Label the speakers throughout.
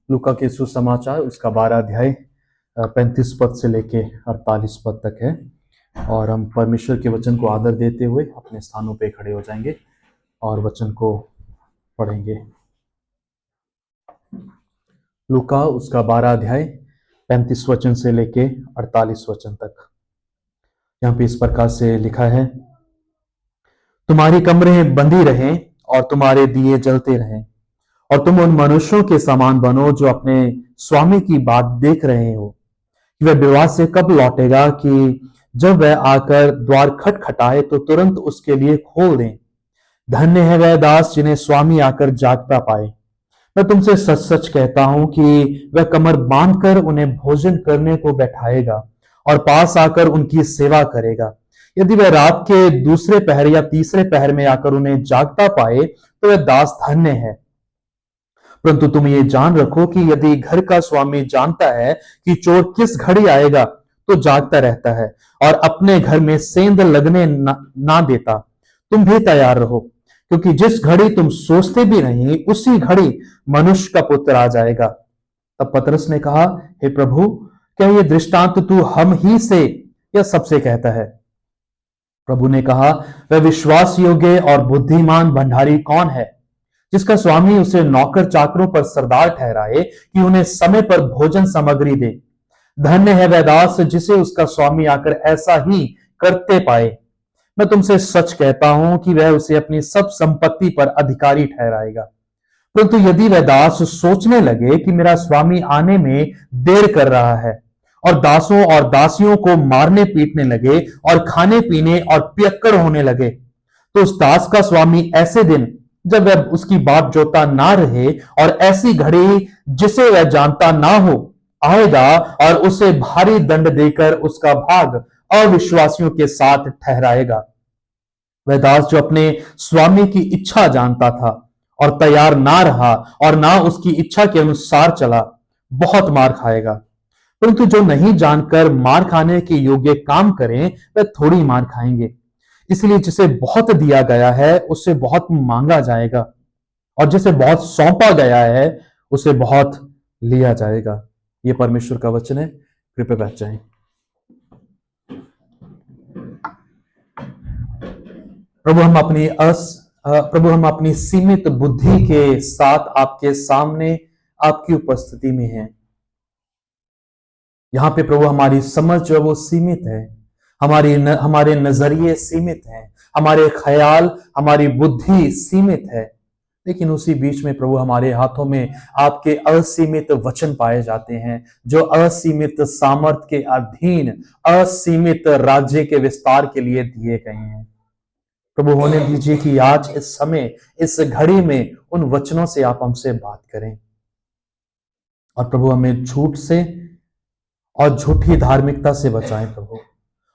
Speaker 1: लूका के सुसमाचार उसका 12 अध्याय 35 पद से लेके 48 पद तक है। और हम परमेश्वर के वचन को आदर देते हुए अपने स्थानों पे खड़े हो जाएंगे और वचन को पढ़ेंगे। लूका उसका 12 अध्याय 35 वचन से लेके 48 वचन तक। यहाँ पे इस प्रकार से लिखा है, तुम्हारी कमरें बंधी रहें और तुम्हारे दिए जलते रहें, और तुम उन मनुष्यों के समान बनो जो अपने स्वामी की बात देख रहे हो कि वह विवाह से कब लौटेगा, कि जब वह आकर द्वार खटखटाए तो तुरंत उसके लिए खोल दें। धन्य है वह दास जिन्हें स्वामी आकर जागता पाए। मैं तुमसे सच सच कहता हूं कि वह कमर बांधकर उन्हें भोजन करने को बैठाएगा और पास आकर उनकी सेवा करेगा। यदि वह रात के दूसरे पहर या तीसरे पहर में आकर उन्हें जागता पाए तो वह दास धन्य है। परंतु तुम ये जान रखो कि यदि घर का स्वामी जानता है कि चोर किस घड़ी आएगा तो जागता रहता है और अपने घर में सेंध लगने ना देता। तुम भी तैयार रहो, क्योंकि जिस घड़ी तुम सोचते भी नहीं उसी घड़ी मनुष्य का पुत्र आ जाएगा। तब पतरस ने कहा, हे प्रभु, क्या ये दृष्टांत तू हम ही से या सबसे कहता है? प्रभु ने कहा, वह विश्वास योग्य और बुद्धिमान भंडारी कौन है जिसका स्वामी उसे नौकर चाकरों पर सरदार ठहराए कि उन्हें समय पर भोजन सामग्री दे। धन्य है वह दास जिसे उसका स्वामी आकर ऐसा ही करते पाए। मैं तुमसे सच कहता हूं कि वह उसे अपनी सब संपत्ति पर अधिकारी ठहराएगा। परंतु यदि वह दास सोचने लगे कि मेरा स्वामी आने में देर कर रहा है और दासों और दासियों को मारने पीटने लगे और खाने पीने और पियक्कड़ होने लगे, तो उस दास का स्वामी ऐसे दिन जब वह उसकी बात जोता ना रहे और ऐसी घड़ी जिसे वह जानता ना हो आएगा और उसे भारी दंड देकर उसका भाग अविश्वासियों के साथ ठहराएगा। वह दास जो अपने स्वामी की इच्छा जानता था और तैयार ना रहा और ना उसकी इच्छा के अनुसार चला, बहुत मार खाएगा। परंतु जो नहीं जानकर मार खाने के योग्य काम करें वह थोड़ी मार खाएंगे। इसलिए जिसे बहुत दिया गया है उससे बहुत मांगा जाएगा, और जिसे बहुत सौंपा गया है उसे बहुत लिया जाएगा। यह परमेश्वर का वचन है। कृपया बैठ जाएं। प्रभु हम अपनी सीमित बुद्धि के साथ आपके सामने आपकी उपस्थिति में हैं। यहां पे प्रभु हमारी समझ जो है वो सीमित है, हमारे नजरिए सीमित हैं, हमारे ख्याल, हमारी बुद्धि सीमित है। लेकिन उसी बीच में प्रभु हमारे हाथों में आपके असीमित वचन पाए जाते हैं, जो असीमित सामर्थ के अधीन असीमित राज्य के विस्तार के लिए दिए गए हैं। प्रभु होने दीजिए कि आज इस समय इस घड़ी में उन वचनों से आप हमसे बात करें, और प्रभु हमें झूठ से और झूठी धार्मिकता से बचाएं प्रभु।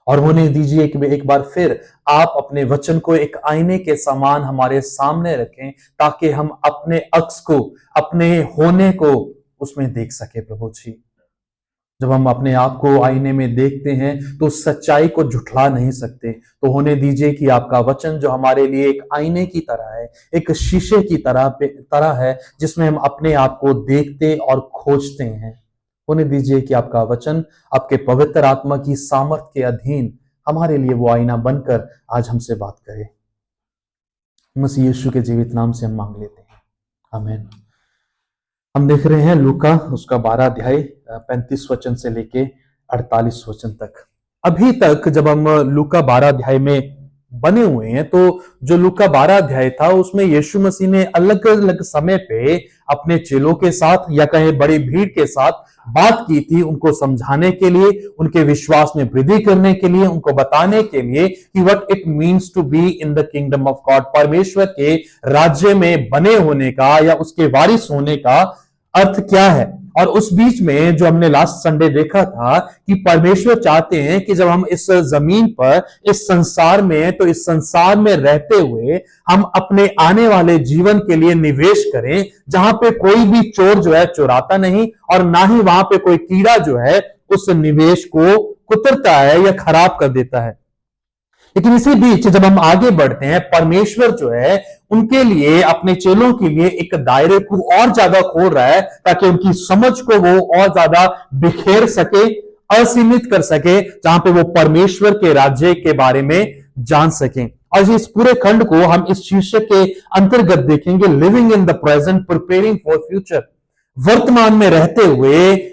Speaker 1: और होने दीजिए कि एक बार फिर आप अपने वचन को एक आईने के समान हमारे सामने रखें, ताकि हम अपने अक्स को, अपने होने को उसमें देख सके प्रभु जी। जब हम अपने आप को आईने में देखते हैं तो सच्चाई को झुठला नहीं सकते। तो होने दीजिए कि आपका वचन जो हमारे लिए एक आईने की तरह है, एक शीशे की तरह है, जिसमें हम अपने आप को देखते और खोजते हैं। होने दीजिए कि आपका वचन आपके पवित्र आत्मा की सामर्थ के अधीन हमारे लिए वो आईना बनकर आज हमसे बात करे। मसीह यीशु के जीवित नाम से हम मांग लेते हैं, आमीन। हम देख रहे हैं लूका उसका 12 अध्याय 35 वचन से लेके 48 वचन तक। अभी तक जब हम लूका 12 अध्याय में बने हुए हैं, तो जो लूका 12 अध्याय था उसमें यीशु मसीह ने अलग अलग समय पे अपने चेलों के साथ या कहें बड़ी भीड़ के साथ बात की थी, उनको समझाने के लिए, उनके विश्वास में वृद्धि करने के लिए, उनको बताने के लिए कि what it means to be in the kingdom of God. परमेश्वर के राज्य में बने होने का या उसके वारिस होने का अर्थ क्या है। और उस बीच में जो हमने लास्ट संडे देखा था कि परमेश्वर चाहते हैं कि जब हम इस जमीन पर, इस संसार में, तो इस संसार में रहते हुए हम अपने आने वाले जीवन के लिए निवेश करें, जहां पे कोई भी चोर जो है चुराता नहीं, और ना ही वहां पे कोई कीड़ा जो है उस निवेश को कुतरता है या खराब कर देता है। लेकिन इसी बीच जब हम आगे बढ़ते हैं, परमेश्वर जो है उनके लिए, अपने चेलों के लिए एक दायरे को और ज्यादा खोल रहा है, ताकि उनकी समझ को वो और ज्यादा बिखेर सके, असीमित कर सके, जहां पे वो परमेश्वर के राज्य के बारे में जान सकें। और इस पूरे खंड को हम इस शीर्षक के अंतर्गत देखेंगे, living in the present, preparing for future. वर्तमान में रहते हुए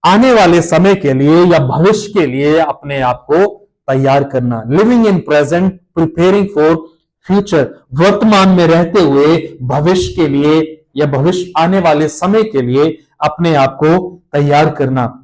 Speaker 1: आने वाले समय के लिए या भविष्य के लिए अपने आप को तैयार करना। Living in present, preparing for future, वर्तमान में रहते हुए भविष्य के लिए या भविष्य आने वाले समय के लिए अपने आप को तैयार करना।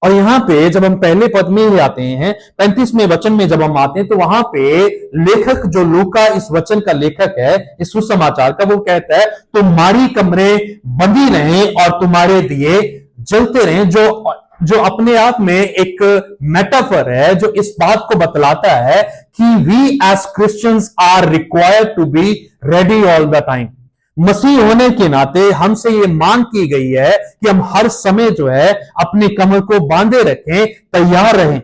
Speaker 1: और यहां पे जब हम पहले पद में ही आते हैं, 35वें वचन में जब हम आते हैं, तो वहां पे लेखक, जो लूका इस वचन का लेखक है, इस सुसमाचार का, वो कहता है तुम्हारी कमरें बंधी रहें और तुम्हारे दिए जलते रहें, जो अपने आप में एक मेटाफर है, जो इस बात को बतलाता है कि we as Christians are required to be ready all the time. मसीह होने के नाते हमसे ये मांग की गई है कि हम हर समय जो है अपनी कमर को बांधे रखें, तैयार रहें।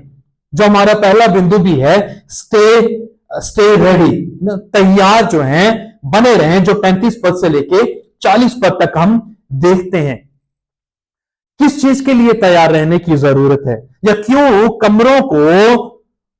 Speaker 1: जो हमारा पहला बिंदु भी है, स्टे रेडी, तैयार जो है बने रहें, जो 35 पद से लेके 40 पद तक हम देखते हैं। किस चीज के लिए तैयार रहने की जरूरत है, या क्यों कमरों को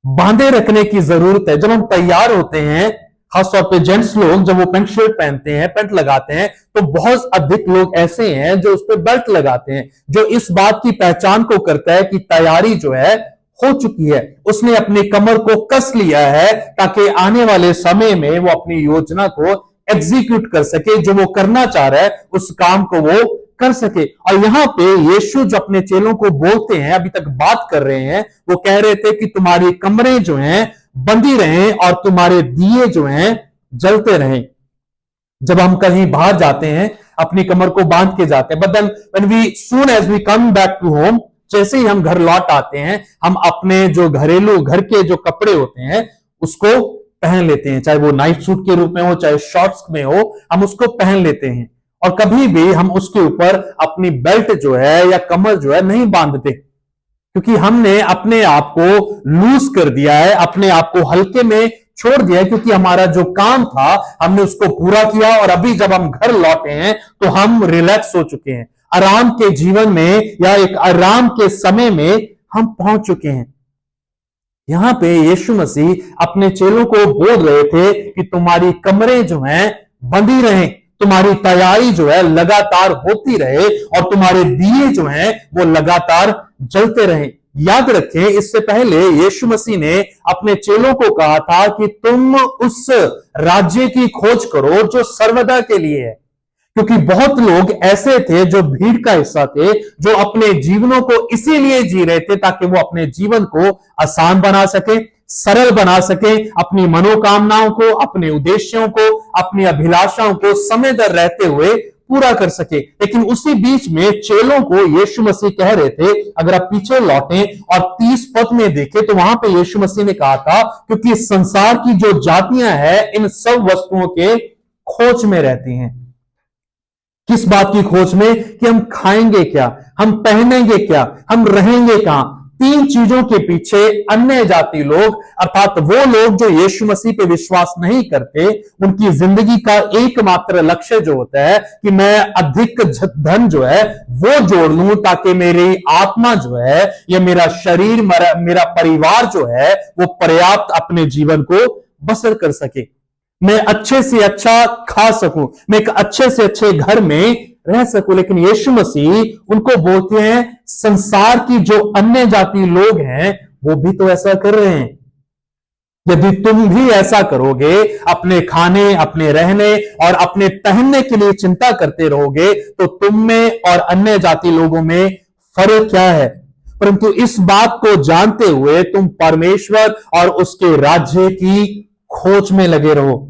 Speaker 1: बांधे रखने की जरूरत है? जब हम तैयार होते हैं, खासतौर पे जेंट्स लोग जब वो पैंट शर्ट पहनते हैं, पैंट लगाते हैं, तो बहुत अधिक लोग ऐसे हैं जो उस पर बेल्ट लगाते हैं, जो इस बात की पहचान को करता है कि तैयारी जो है हो चुकी है, उसने अपनी कमर को कस लिया है, ताकि आने वाले समय में वो अपनी योजना को एग्जीक्यूट कर सके, जो वो करना चाह रहा है उस काम को वो कर सके। और यहां पे यीशु जो अपने चेलों को बोलते हैं, अभी तक बात कर रहे हैं, वो कह रहे थे कि तुम्हारी कमरें जो हैं बंधी रहें और तुम्हारे दिए जो हैं जलते रहें। जब हम कहीं बाहर जाते हैं, अपनी कमर को बांध के जाते हैं, but then when we soon as we come back to home, जैसे ही हम घर लौट आते हैं, हम अपने जो घरेलू घर के जो कपड़े होते हैं उसको पहन लेते हैं, चाहे वो नाइट सूट के रूप में हो, चाहे शॉर्ट्स में हो, हम उसको पहन लेते हैं। और कभी भी हम उसके ऊपर अपनी बेल्ट जो है या कमर जो है नहीं बांधते, क्योंकि हमने अपने आप को लूज कर दिया है, अपने आप को हल्के में छोड़ दिया है, क्योंकि हमारा जो काम था हमने उसको पूरा किया, और अभी जब हम घर लौटे हैं तो हम रिलैक्स हो चुके हैं, आराम के जीवन में या एक आराम के समय में हम पहुंच चुके हैं। यहां पे यीशु मसीह अपने चेलों को बोल रहे थे कि तुम्हारी कमरें जो हैं बंधी रहें, तुम्हारी तैयारी जो है लगातार होती रहे, और तुम्हारे दिए जो हैं वो लगातार जलते रहें। याद रखें, इससे पहले यीशु मसीह ने अपने चेलों को कहा था कि तुम उस राज्य की खोज करो जो सर्वदा के लिए है, क्योंकि बहुत लोग ऐसे थे जो भीड़ का हिस्सा थे, जो अपने जीवनों को इसीलिए जी रहे थे ताकि वो अपने जीवन को आसान बना सके, सरल बना सके, अपनी मनोकामनाओं को, अपने उद्देश्यों को, अपनी अभिलाषाओं को समय दर रहते हुए पूरा कर सके। लेकिन उसी बीच में चेलों को यीशु मसीह कह रहे थे, अगर आप पीछे लौटें और 30 पद में देखें तो वहां पे यीशु मसीह ने कहा था, क्योंकि संसार की जो जातियां हैं इन सब वस्तुओं के खोज में रहती हैं। किस बात की खोज में? कि हम खाएंगे क्या, हम पहनेंगे क्या, हम रहेंगे कहां। 3 चीजों के पीछे अन्य जाति लोग, अर्थात वो लोग जो यीशु मसीह पे विश्वास नहीं करते, उनकी जिंदगी का एकमात्र लक्ष्य जो होता है कि मैं अधिक धन जो है वो जोड़ लूं, ताकि मेरी आत्मा जो है या मेरा शरीर, मेरा परिवार जो है वो पर्याप्त अपने जीवन को बसर कर सके, मैं अच्छे से अच्छा खा सकूं, मैं एक अच्छे से अच्छे घर में रह सकूं। लेकिन यीशु मसीह उनको बोलते हैं, संसार की जो अन्य जाति लोग हैं वो भी तो ऐसा कर रहे हैं। यदि तुम भी ऐसा करोगे, अपने खाने, अपने रहने और अपने पहनने के लिए चिंता करते रहोगे, तो तुम में और अन्य जाति लोगों में फर्क क्या है? परंतु इस बात को जानते हुए तुम परमेश्वर और उसके राज्य की खोज में लगे रहो।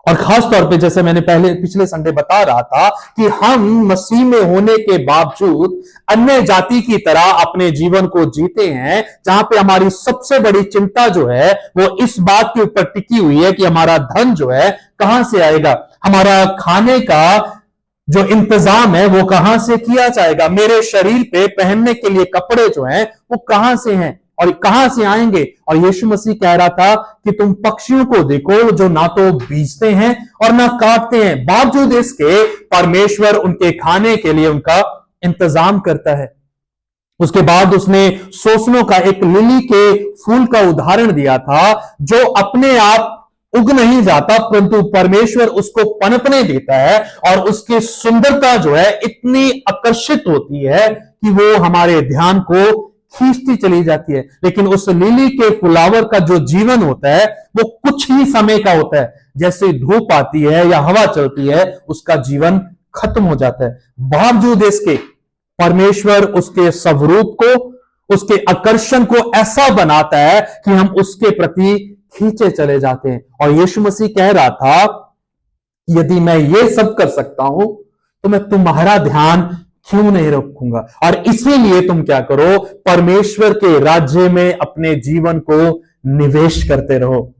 Speaker 1: और खास तौर पे, जैसे मैंने पिछले संडे बता रहा था, कि हम मसीह में होने के बावजूद अन्य जाति की तरह अपने जीवन को जीते हैं, जहां पे हमारी सबसे बड़ी चिंता जो है वो इस बात के ऊपर टिकी हुई है कि हमारा धन जो है कहां से आएगा, हमारा खाने का जो इंतजाम है वो कहां से किया जाएगा, मेरे शरीर पे पहनने के लिए कपड़े जो हैं वो कहां से हैं। और कहां से आएंगे? और यीशु मसीह कह रहा था कि तुम पक्षियों को देखो जो ना तो बीजते हैं और ना काटते हैं, बावजूद इसके परमेश्वर उनके खाने के लिए उनका इंतजाम करता है। उसके बाद उसने सोसनों का एक लिली के फूल का उदाहरण दिया था जो अपने आप उग नहीं जाता, परंतु परमेश्वर उसको पनपने देता है और उसकी सुंदरता जो है इतनी आकर्षित होती है कि वो हमारे ध्यान को खींचती चली जाती है। लेकिन उस लिली के फ्लावर का जो जीवन होता है वो कुछ ही समय का होता है। जैसे धूप आती है या हवा चलती है उसका जीवन खत्म हो जाता है। बावजूद इसके परमेश्वर उसके स्वरूप को, उसके आकर्षण को ऐसा बनाता है कि हम उसके प्रति खींचे चले जाते हैं। और यीशु मसीह कह रहा था, यदि मैं ये सब कर सकता हूं तो मैं तुम्हारा ध्यान क्यों नहीं रखूंगा? और इसीलिए तुम क्या करो, परमेश्वर के राज्य में अपने जीवन को निवेश करते रहो।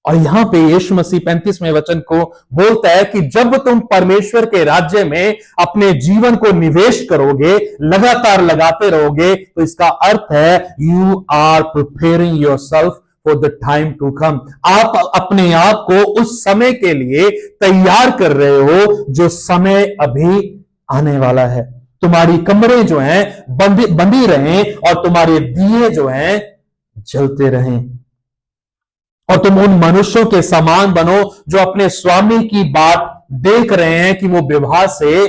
Speaker 1: और यहां पे यीशु मसीह 35वें वचन को बोलता है कि जब तुम परमेश्वर के राज्य में अपने जीवन को निवेश करोगे, लगातार लगाते रहोगे, तो इसका अर्थ है you are preparing yourself for the time to come. आप अपने आप को उस समय के लिए तैयार कर रहे हो जो समय अभी आने वाला है। तुम्हारी कमरें जो हैं बंदी रहें और तुम्हारे दिए जो हैं जलते रहें। और तुम उन मनुष्यों के समान बनो जो अपने स्वामी की बात देख रहे हैं कि वो विवाह से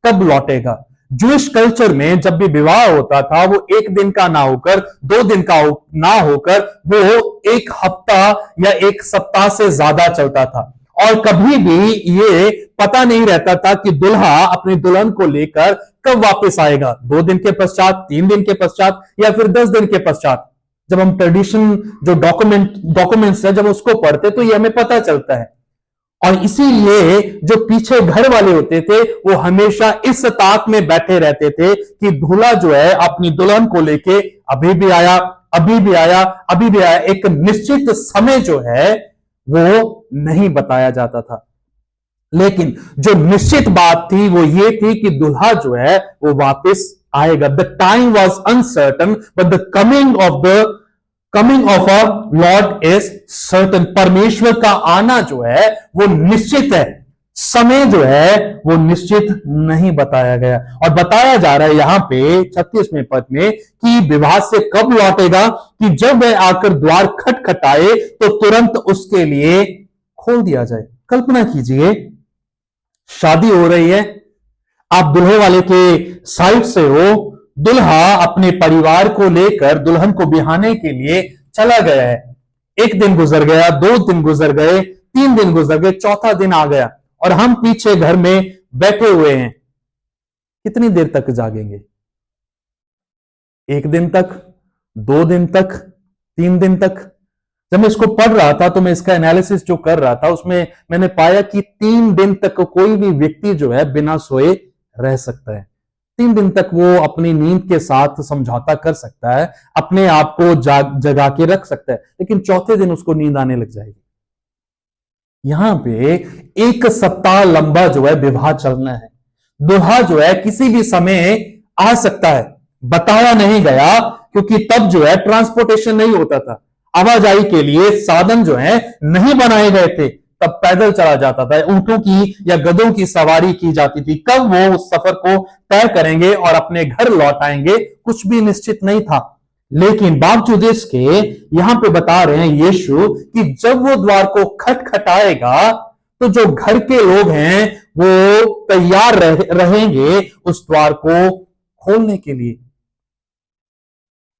Speaker 1: कब लौटेगा। जूश कल्चर में जब भी विवाह होता था वो एक दिन का ना होकर, 2 दिन का ना होकर, वो एक हफ्ता या एक सप्ताह से ज्यादा चलता था। और कभी भी ये पता नहीं रहता था कि दुल्हा अपनी दुल्हन को लेकर कब वापस आएगा, 2 दिन के पश्चात, 3 दिन के पश्चात या फिर 10 दिन के पश्चात। जब हम ट्रेडिशन जो डॉक्यूमेंट्स है जब उसको पढ़ते तो ये हमें पता चलता है। और इसीलिए जो पीछे घर वाले होते थे वो हमेशा इस ताक में बैठे रहते थे कि दूल्हा जो है अपनी दुल्हन को लेके अभी भी आया, अभी भी आया, अभी भी आया। एक निश्चित समय जो है वो नहीं बताया जाता था। लेकिन जो निश्चित बात थी वो ये थी कि दूल्हा जो है वो वापस आएगा। The time was uncertain but the coming of a Lord is certain. परमेश्वर का आना जो है वो निश्चित है, समय जो है वो निश्चित नहीं बताया गया। और बताया जा रहा है यहां पे 36वें पद में कि विवाह से कब लौटेगा, कि जब वह आकर द्वार खटखटाए तो तुरंत उसके लिए खोल दिया जाए। कल्पना कीजिए, शादी हो रही है, आप दुल्हे वाले के साइड से हो, दुल्हा अपने परिवार को लेकर दुल्हन को बिहाने के लिए चला गया है। 1 दिन गुजर गया, 2 दिन गुजर गए, 3 दिन गुजर गए, 4था दिन आ गया और हम पीछे घर में बैठे हुए हैं। कितनी देर तक जागेंगे? 1 दिन तक, 2 दिन तक, 3 दिन तक? जब मैं इसको पढ़ रहा था तो मैं इसका एनालिसिस जो कर रहा था उसमें मैंने पाया कि 3 दिन तक कोई भी व्यक्ति जो है बिना सोए रह सकता है। 3 दिन तक वो अपनी नींद के साथ समझौता कर सकता है, अपने आप को जगा के रख सकता है, लेकिन 4थे दिन उसको नींद आने लग जाएगी। यहां पे 1 सप्ताह लंबा जो है विवाह चलना है। दूल्हा जो है किसी भी समय आ सकता है, बताया नहीं गया, क्योंकि तब जो है ट्रांसपोर्टेशन नहीं होता था, आवाजाही के लिए साधन जो है नहीं बनाए गए थे। तब पैदल चला जाता था, ऊंटों की या गधों की सवारी की जाती थी। कब वो उस सफर को तय करेंगे और अपने घर लौट आएंगे कुछ भी निश्चित नहीं था। लेकिन बावजूद इसके यहां पे बता रहे हैं यीशु कि जब वो द्वार को खटखटाएगा तो जो घर के लोग हैं वो तैयार रहेंगे उस द्वार को खोलने के लिए।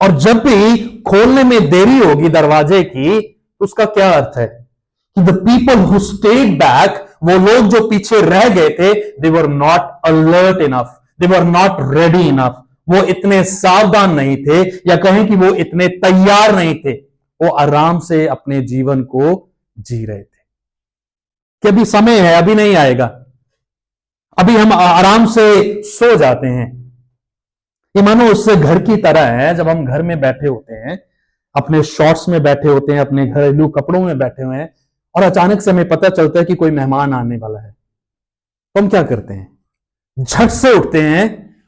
Speaker 1: और जब भी खोलने में देरी होगी दरवाजे की तो उसका क्या अर्थ है कि the people who stayed back, वो लोग जो पीछे रह गए थे, they were not alert enough, they were not ready enough. वो इतने सावधान नहीं थे या कहें कि वो इतने तैयार नहीं थे। वो आराम से अपने जीवन को जी रहे थे कि अभी समय है, अभी नहीं आएगा, अभी हम आराम से सो जाते हैं। ये मानो उससे घर की तरह है। जब हम घर में बैठे होते हैं, अपने शॉर्ट्स में बैठे होते हैं, अपने घरेलू कपड़ों में बैठे हुए हैं और अचानक से हमें पता चलता है कि कोई मेहमान आने वाला है, तो हम क्या करते हैं? झट से उठते हैं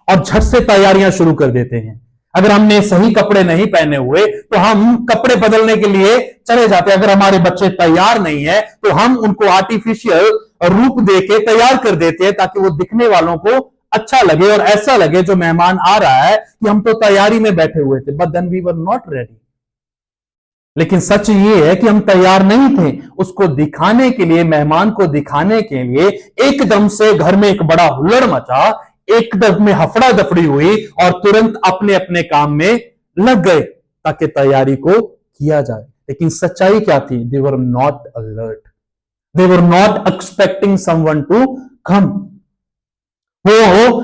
Speaker 1: और झट से तैयारियां शुरू कर देते हैं। अगर हमने सही कपड़े नहीं पहने हुए तो हम कपड़े बदलने के लिए चले जाते हैं। अगर हमारे बच्चे तैयार नहीं है तो हम उनको आर्टिफिशियल रूप देके तैयार कर देते हैं ताकि वो दिखने वालों को अच्छा लगे और ऐसा लगे जो मेहमान आ रहा है कि हम तो तैयारी में बैठे हुए थे, but then we were not ready. लेकिन सच ये है कि हम तैयार नहीं थे। उसको दिखाने के लिए, मेहमान को दिखाने के लिए एकदम से घर में एक बड़ा हुल्लड़ मचा, एकदम में हफड़ा दफड़ी हुई और तुरंत अपने अपने काम में लग गए ताकि तैयारी को किया जाए। लेकिन सच्चाई क्या थी? They were not alert, they were not expecting someone to come. वो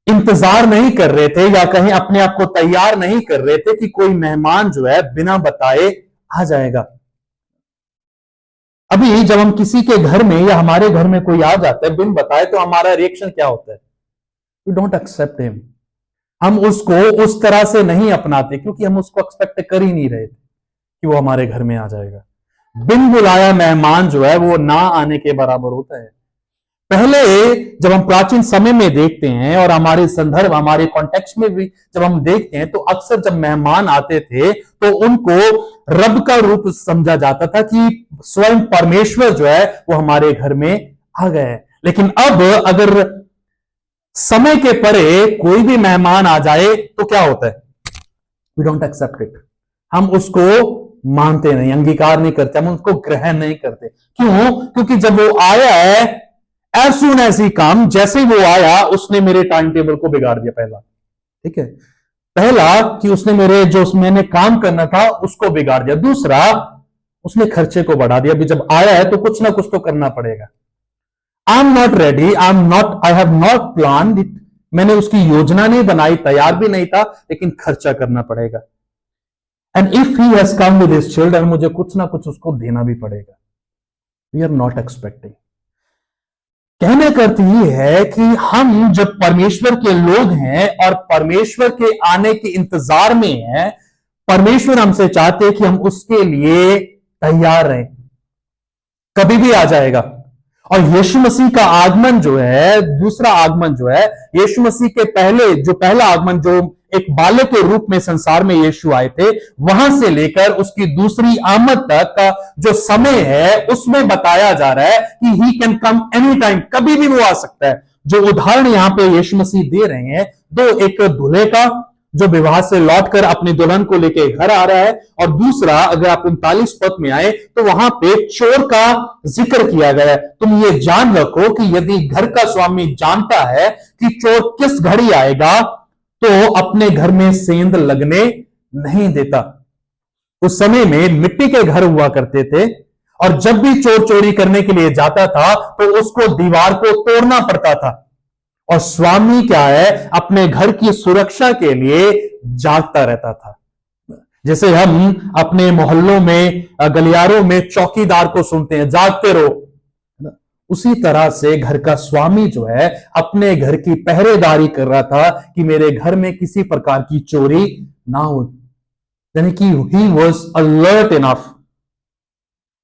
Speaker 1: इंतजार नहीं कर रहे थे या कहीं अपने आप को तैयार नहीं कर रहे थे कि कोई मेहमान जो है बिना बताए आ जाएगा। अभी जब हम किसी के घर में या हमारे घर में कोई आ जाता है बिन बताए तो हमारा रिएक्शन क्या होता है? We don't accept him. हम उसको उस तरह से नहीं अपनाते क्योंकि हम उसको एक्सपेक्ट कर ही नहीं रहे थे कि वो हमारे घर में आ जाएगा। बिन बुलाया मेहमान जो है वो ना आने के बराबर होता है। पहले जब हम प्राचीन समय में देखते हैं और हमारे संदर्भ, हमारे कॉन्टेक्स्ट में भी जब हम देखते हैं तो अक्सर जब मेहमान आते थे तो उनको रब का रूप समझा जाता था कि स्वयं परमेश्वर जो है वो हमारे घर में आ गए हैं। लेकिन अब अगर समय के परे कोई भी मेहमान आ जाए तो क्या होता है? We don't accept it. हम उसको मानते नहीं, अंगीकार नहीं करते, हम उसको ग्रहण नहीं करते। क्यों? क्योंकि जब वो आया है, एज सून एज ही कम, जैसे ही वो आया उसने मेरे टाइम टेबल को बिगाड़ दिया। पहला, ठीक है, पहला कि उसने मेरे जो मैंने काम करना था उसको बिगाड़ दिया। दूसरा, उसने खर्चे को बढ़ा दिया। अभी जब आया है तो कुछ ना कुछ तो करना पड़ेगा। आई am not ready, I have not plan it. मैंने उसकी योजना नहीं बनाई, तैयार भी नहीं था, लेकिन खर्चा करना पड़ेगा। And if he has come with his children, मुझे कुछ ना कुछ उसको देना भी पड़ेगा। We are not expecting. कहने का अर्थ यह है कि हम जब परमेश्वर के लोग हैं और परमेश्वर के आने के इंतजार में हैं, परमेश्वर हमसे चाहते हैं कि हम उसके लिए तैयार रहें। कभी भी आ जाएगा। और यीशु मसीह का आगमन जो है, दूसरा आगमन जो है, यीशु मसीह के पहले जो पहला आगमन जो एक बालक के रूप में संसार में यीशु आए थे, वहां से लेकर उसकी दूसरी आमद तक का जो समय है उसमें बताया जा रहा है कि he can come any time, कभी भी वो आ सकता है। जो उदाहरण यहां पे यीशु मसीह दे रहे हैं, दो, एक दूल्हे का जो विवाह से लौटकर अपनी दुल्हन को लेकर घर आ रहा है, और दूसरा अगर आप 39 पद में आए तो वहां पे चोर का जिक्र किया गया है। तुम ये जान रखो कि यदि घर का स्वामी जानता है कि चोर किस घड़ी आएगा तो अपने घर में सेंध लगने नहीं देता। उस समय में मिट्टी के घर हुआ करते थे और जब भी चोर चोरी करने के लिए जाता था तो उसको दीवार को तोड़ना पड़ता था। और स्वामी क्या है, अपने घर की सुरक्षा के लिए जागता रहता था। जैसे हम अपने मोहल्लों में, गलियारों में चौकीदार को सुनते हैं, जागते रहो, उसी तरह से घर का स्वामी जो है अपने घर की पहरेदारी कर रहा था कि मेरे घर में किसी प्रकार की चोरी ना हो। यानी कि ही वॉज अलर्ट इनफ,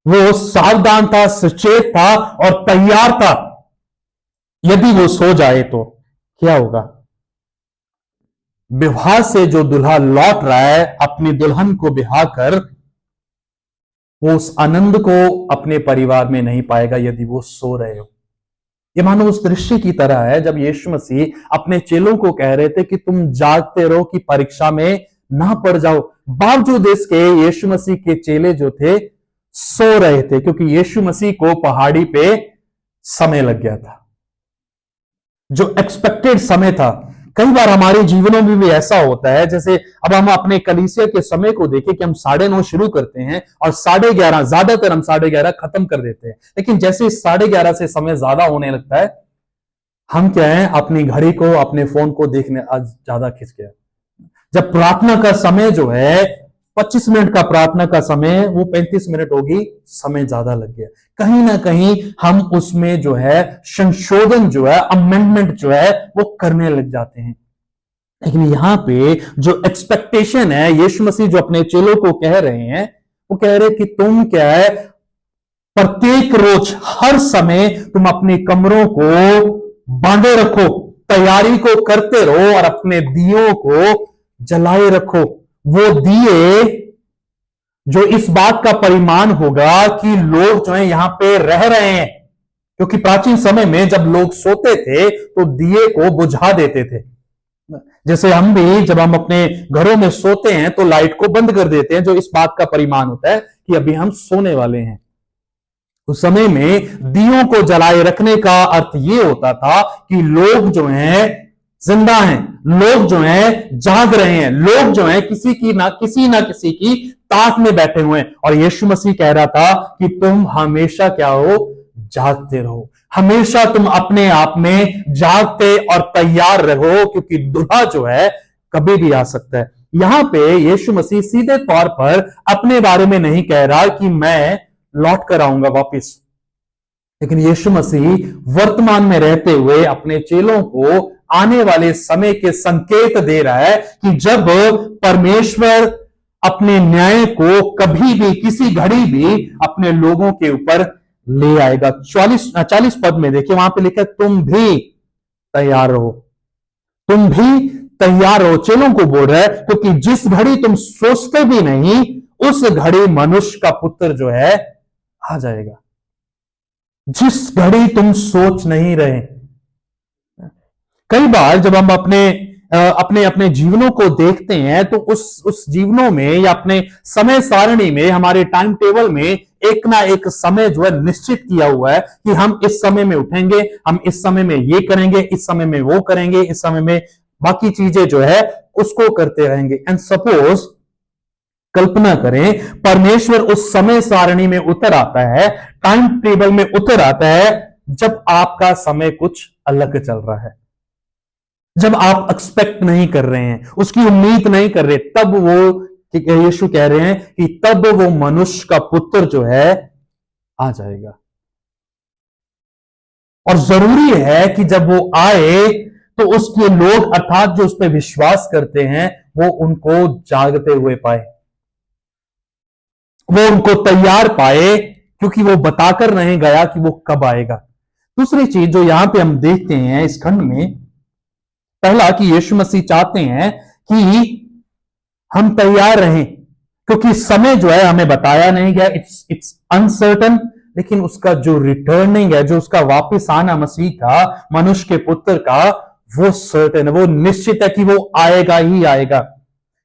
Speaker 1: वो सावधान था, सचेत था और तैयार था। यदि वो सो जाए तो क्या होगा? विवाह से जो दूल्हा लौट रहा है अपनी दुल्हन को ब्याह कर, वो उस आनंद को अपने परिवार में नहीं पाएगा यदि वो सो रहे हो। ये मानो उस दृश्य की तरह है जब यीशु मसीह अपने चेलों को कह रहे थे कि तुम जागते रहो कि परीक्षा में ना पड़ जाओ। बावजूद इसके यीशु मसीह के चेले जो थे सो रहे थे, क्योंकि यीशु मसीह को पहाड़ी पे समय लग गया था, जो एक्सपेक्टेड समय था। कई बार हमारे जीवनों में भी ऐसा होता है, जैसे अब हम अपने कलीसिया के समय को देखें कि हम 9:30 शुरू करते हैं और 11:30, ज्यादातर हम 11:30 खत्म कर देते हैं। लेकिन जैसे 11:30 से समय ज्यादा होने लगता है, हम क्या है, अपनी घड़ी को, अपने फोन को देखने आज ज्यादा खिंच गया। जब प्रार्थना का समय जो है 25 मिनट का प्रार्थना का समय, वो 35 मिनट होगी, समय ज्यादा लग गया। कहीं ना कहीं हम उसमें जो है संशोधन जो है, अमेंडमेंट जो है वो करने लग जाते हैं। लेकिन यहां पे जो एक्सपेक्टेशन है, यीशु मसीह जो अपने चेलों को कह रहे हैं, वो कह रहे कि तुम क्या है, प्रत्येक रोज हर समय तुम अपने कमरों को बांधे रखो, तैयारी को करते रहो और अपने दियों को जलाए रखो, वो दिए जो इस बात का परिमाण होगा कि लोग जो है यहां पे रह रहे हैं। क्योंकि प्राचीन समय में जब लोग सोते थे तो दिए को बुझा देते थे। जैसे हम भी जब हम अपने घरों में सोते हैं तो लाइट को बंद कर देते हैं, जो इस बात का परिमाण होता है कि अभी हम सोने वाले हैं। उस समय में दियों को जलाए रखने का अर्थ यह होता था कि लोग जो हैं जिंदा हैं, लोग जो हैं जाग रहे हैं, लोग जो हैं किसी ना किसी की ताक में बैठे हुए हैं। और यीशु मसीह कह रहा था कि तुम हमेशा क्या हो, जागते रहो, हमेशा तुम अपने आप में जागते और तैयार रहो, क्योंकि दूल्हा जो है कभी भी आ सकता है। यहां पे यीशु मसीह सीधे तौर पर अपने बारे में नहीं कह रहा कि मैं लौट कर आऊंगा वापिस, लेकिन यीशु मसीह वर्तमान में रहते हुए अपने चेलों को आने वाले समय के संकेत दे रहा है कि जब परमेश्वर अपने न्याय को कभी भी किसी घड़ी भी अपने लोगों के ऊपर ले आएगा। 40 पद में देखिए, वहां पे लिखा है तुम भी तैयार रहो, तुम भी तैयार रहो। चेलों को बोल रहा है क्योंकि जिस घड़ी तुम सोचते भी नहीं उस घड़ी मनुष्य का पुत्र जो है आ जाएगा। जिस घड़ी तुम सोच नहीं रहे। कई बार जब हम अपने जीवनों को देखते हैं तो उस जीवनों में या अपने समय सारणी में, हमारे टाइम टेबल में एक ना एक समय जो है निश्चित किया हुआ है कि हम इस समय में उठेंगे, हम इस समय में ये करेंगे, इस समय में वो करेंगे, इस समय में बाकी चीजें जो है उसको करते रहेंगे। एंड सपोज कल्पना करें परमेश्वर उस समय सारणी में उतर आता है, टाइम टेबल में उतर आता है, जब आपका समय कुछ अलग चल रहा है, जब आप एक्सपेक्ट नहीं कर रहे हैं, उसकी उम्मीद नहीं कर रहे, तब वो यीशु कह रहे हैं कि तब वो मनुष्य का पुत्र जो है आ जाएगा। और जरूरी है कि जब वो आए तो उसके लोग अर्थात जो उस पर विश्वास करते हैं वो उनको जागते हुए पाए, वो उनको तैयार पाए, क्योंकि वो बताकर नहीं गया कि वो कब आएगा। दूसरी चीज जो यहां पे हम देखते हैं इस खंड में, पहला कि यीशु मसीह चाहते हैं कि हम तैयार रहें, क्योंकि समय जो है हमें बताया नहीं गया, इट्स अनसर्टन, लेकिन उसका जो रिटर्निंग है, जो उसका वापस आना मसीह का, मनुष्य के पुत्र का, वो सर्टेन है, वो निश्चित है कि वो आएगा ही आएगा।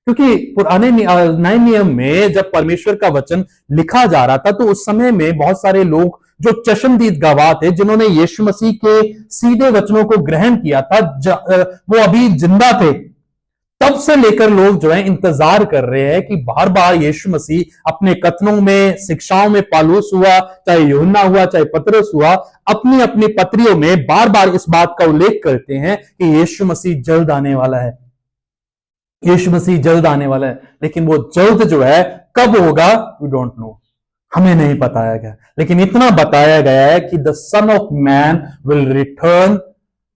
Speaker 1: क्योंकि पुराने नए नियम में जब परमेश्वर का वचन लिखा जा रहा था तो उस समय में बहुत सारे लोग जो चश्मदीद गवाह थे, जिन्होंने यीशु मसीह के सीधे वचनों को ग्रहण किया था, वो अभी जिंदा थे। तब से लेकर लोग जो है इंतजार कर रहे हैं कि बार बार यीशु मसीह अपने कथनों में, शिक्षाओं में, पालूस हुआ, चाहे यूहन्ना हुआ, चाहे पतरस हुआ, अपनी अपनी पत्रियों में बार बार इस बात का उल्लेख करते हैं कि यीशु मसीह जल्द आने वाला है, यीशु मसीह जल्द आने वाला है। लेकिन वो जल्द जो है कब होगा वी डोंट नो, हमें नहीं बताया गया, लेकिन इतना बताया गया है कि the son of man will return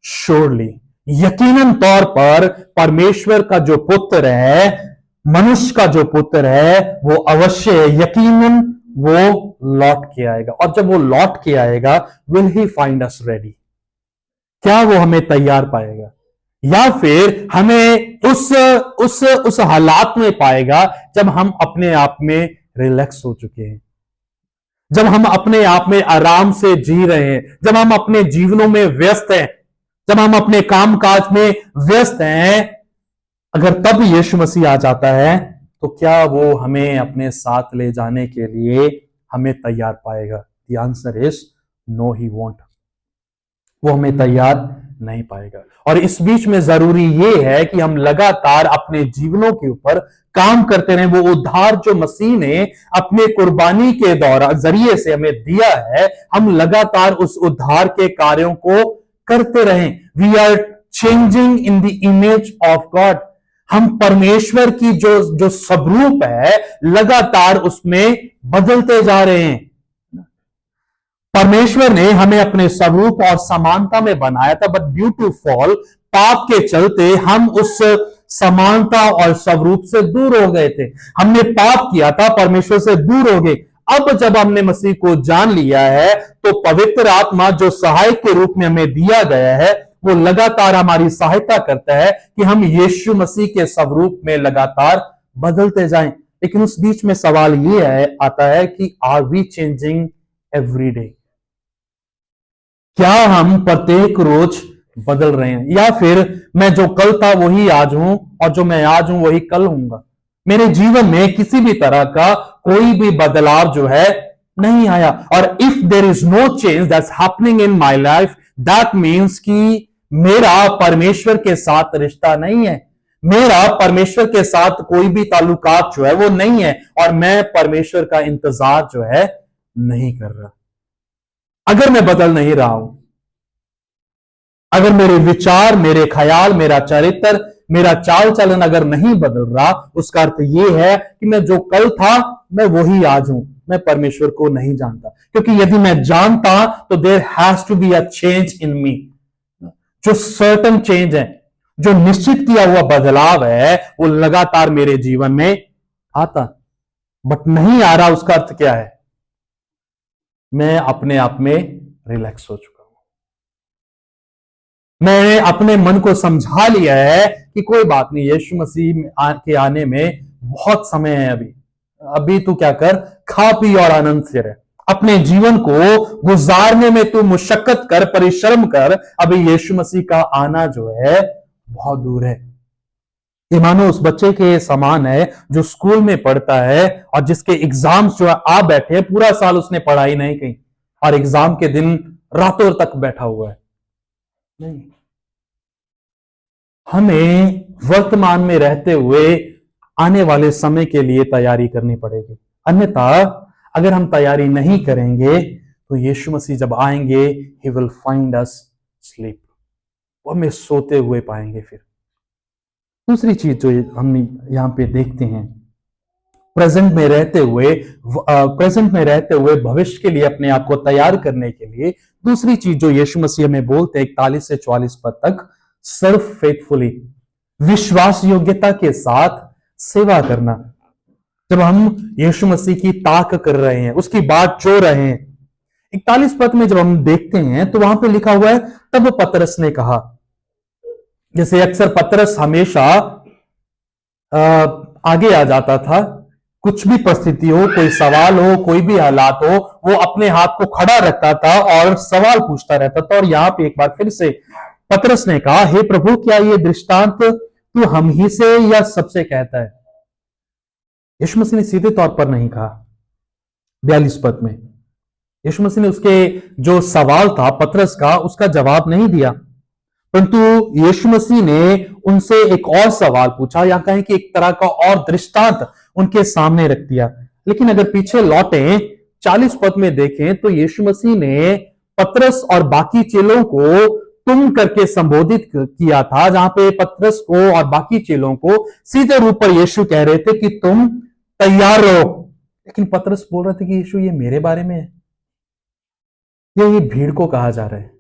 Speaker 1: surely. यकीनन तौर पर परमेश्वर का जो पुत्र है, मनुष्य का जो पुत्र है, वो अवश्य यकीनन वो लौट के आएगा। और जब वो लौट के आएगा, will he find us ready? क्या वो हमें तैयार पाएगा, या फिर हमें उस हालात में पाएगा जब हम अपने आप में रिलैक्स हो चुके हैं, जब हम अपने आप में आराम से जी रहे हैं, जब हम अपने जीवनों में व्यस्त हैं, जब हम अपने कामकाज में व्यस्त हैं। अगर तब यीशु मसीह आ जाता है तो क्या वो हमें अपने साथ ले जाने के लिए हमें तैयार पाएगा? The answer is no, he won't. वो हमें तैयार नहीं पाएगा। और इस बीच में जरूरी यह है कि हम लगातार अपने जीवनों के ऊपर काम करते रहें। वो उद्धार जो मसीह ने अपने कुर्बानी के जरिए से हमें दिया है, हम लगातार उस उद्धार के कार्यों को करते रहें। We are changing in the image of God. हम परमेश्वर की जो स्वरूप है, लगातार उसमें बदलते जा रहे हैं। परमेश्वर ने हमें अपने स्वरूप और समानता में बनाया था, बट ड्यू टू फॉल, पाप के चलते हम उस समानता और स्वरूप से दूर हो गए थे। हमने पाप किया था, परमेश्वर से दूर हो गए। अब जब हमने मसीह को जान लिया है तो पवित्र आत्मा जो सहायक के रूप में हमें दिया गया है, वो लगातार हमारी सहायता करता है कि हम यीशु मसीह के स्वरूप में लगातार बदलते जाएं। लेकिन उस बीच में सवाल ये आता है कि are we changing every day? क्या हम प्रत्येक रोज बदल रहे हैं, या फिर मैं जो कल था वही आज हूं और जो मैं आज हूं वही कल हूंगा? मेरे जीवन में किसी भी तरह का कोई भी बदलाव जो है नहीं आया। और if there is no change that's happening in my life, that means कि मेरा परमेश्वर के साथ रिश्ता नहीं है, मेरा परमेश्वर के साथ कोई भी ताल्लुकात जो है वो नहीं है, और मैं परमेश्वर का इंतजार जो है नहीं कर रहा। अगर मैं बदल नहीं रहा हूं, अगर मेरे विचार, मेरे ख्याल, मेरा चरित्र, मेरा चाल चलन अगर नहीं बदल रहा, उसका अर्थ यह है कि मैं जो कल था मैं वही आज हूं, मैं परमेश्वर को नहीं जानता। क्योंकि यदि मैं जानता तो there has to be a change in me. जो सर्टन चेंज है, जो निश्चित किया हुआ बदलाव है, वो लगातार मेरे जीवन में आता, बट नहीं आ रहा। उसका अर्थ क्या है? मैं अपने आप में रिलैक्स हो चुका हूं, मैंने अपने मन को समझा लिया है कि कोई बात नहीं, यीशु मसीह के आने में बहुत समय है। अभी तू क्या कर, खा पी और आनंद से रह, अपने जीवन को गुजारने में तू मुशक्कत कर, परिश्रम कर। अभी यीशु मसीह का आना जो है बहुत दूर है। ये मानो उस बच्चे के समान है जो स्कूल में पढ़ता है और जिसके एग्जाम्स जो है आ बैठे हैं, पूरा साल उसने पढ़ाई नहीं की और एग्जाम के दिन रातों तक बैठा हुआ है। नहीं, हमें वर्तमान में रहते हुए आने वाले समय के लिए तैयारी करनी पड़ेगी। अन्यथा अगर हम तैयारी नहीं करेंगे तो यीशु मसीह जब आएंगे, he will find us sleep, वो हमें सोते हुए पाएंगे। फिर दूसरी चीज जो हम यहां पे देखते हैं, प्रेजेंट में रहते हुए भविष्य के लिए अपने आप को तैयार करने के लिए दूसरी चीज जो यीशु मसीह हमें बोलते हैं 41 से 44 पद तक, सर्व फेथफुली, विश्वास योग्यता के साथ सेवा करना। जब हम यीशु मसीह की ताक कर रहे हैं, उसकी बात चो रहे हैं, 41 पद में जब हम देखते हैं तो वहां पे लिखा हुआ है, तब पतरस ने कहा। जैसे अक्सर पतरस हमेशा आगे आ जाता था, कुछ भी परिस्थिति हो, कोई सवाल हो, कोई भी हालात हो, वो अपने हाथ को खड़ा रखता था और सवाल पूछता रहता था। और यहां पे एक बार फिर से पतरस ने कहा, हे प्रभु, क्या ये दृष्टांत तू हम ही से या सबसे कहता है? यीशु मसीह ने सीधे तौर पर नहीं कहा। 42 पद में यीशु मसीह ने उसके जो सवाल था पतरस का, उसका जवाब नहीं दिया, परंतु यीशु मसीह ने उनसे एक और सवाल पूछा, या कहें कि एक तरह का और दृष्टांत उनके सामने रख दिया। लेकिन अगर पीछे लौटे 40 पद में देखें तो यीशु मसीह ने पतरस और बाकी चेलों को तुम करके संबोधित किया था, जहां पे पतरस को और बाकी चेलों को सीधे रूप पर यीशु कह रहे थे कि तुम तैयार रहो। लेकिन पतरस बोल रहे थे कि यीशु ये मेरे बारे में है, ये भीड़ को कहा जा रहा है।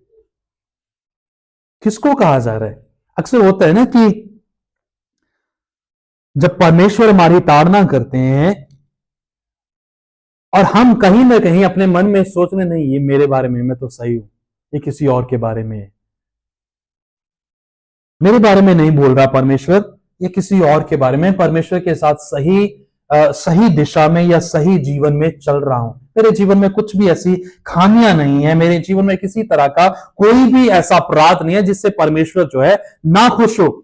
Speaker 1: किसको कहा जा रहा है? अक्सर होता है ना कि जब परमेश्वर हमारी ताड़ना करते हैं और हम कहीं ना कहीं अपने मन में सोच रहे, नहीं ये मेरे बारे में, मैं तो सही हूं, ये किसी और के बारे में है, मेरे बारे में नहीं बोल रहा परमेश्वर, ये किसी और के बारे में, परमेश्वर के साथ सही दिशा में या सही जीवन में चल रहा हूं, मेरे जीवन में कुछ भी ऐसी खामियां नहीं है, मेरे जीवन में किसी तरह का कोई भी ऐसा अपराध नहीं है जिससे परमेश्वर जो है ना खुश हो।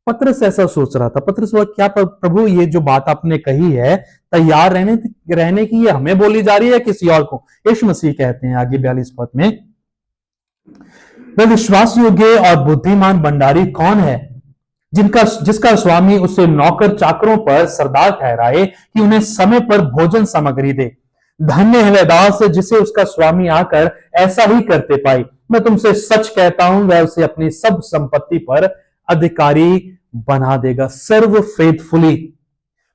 Speaker 1: पतरस ऐसा सोच रहा था। पतरस बोला, क्या प्रभु ये जो बात आपने कही है तैयार रहने की, ये हमें बोली जा रही है किसी और को? यीशु मसीह कहते हैं आगे 42 पद में, वह विश्वास योग्य और बुद्धिमान भंडारी कौन है जिसका स्वामी उसे नौकर चाकरों पर सरदार ठहराए कि उन्हें समय पर भोजन सामग्री दे। धन्य है वह दास जिसे उसका स्वामी आकर ऐसा ही करते पाए। मैं तुमसे सच कहता हूं, वह उसे अपनी सब संपत्ति पर अधिकारी बना देगा। सर्व फेथफुली,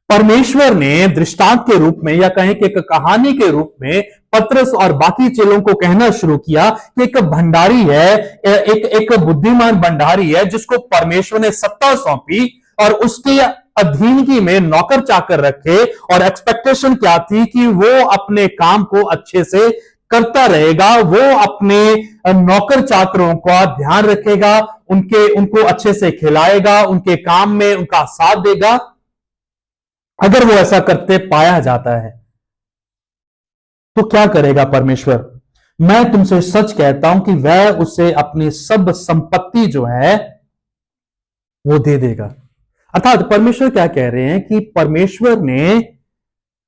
Speaker 1: परमेश्वर ने दृष्टांत के रूप में या कहें कि एक कहानी के रूप में पतरस और बाकी चेलों को कहना शुरू किया कि एक भंडारी है, एक बुद्धिमान भंडारी है जिसको परमेश्वर ने सत्ता सौंपी और उसके अधीनगी में नौकर चाकर रखे, और एक्सपेक्टेशन क्या थी कि वो अपने काम को अच्छे से करता रहेगा, वो अपने नौकर चाकरों का ध्यान रखेगा, उनको अच्छे से खिलाएगा, उनके काम में उनका साथ देगा, अगर वो ऐसा करते पाया जाता है, तो क्या करेगा परमेश्वर? मैं तुमसे सच कहता हूं कि वह उसे अपनी सब संपत्ति जो है वो दे देगा। अर्थात परमेश्वर क्या कह रहे हैं कि परमेश्वर ने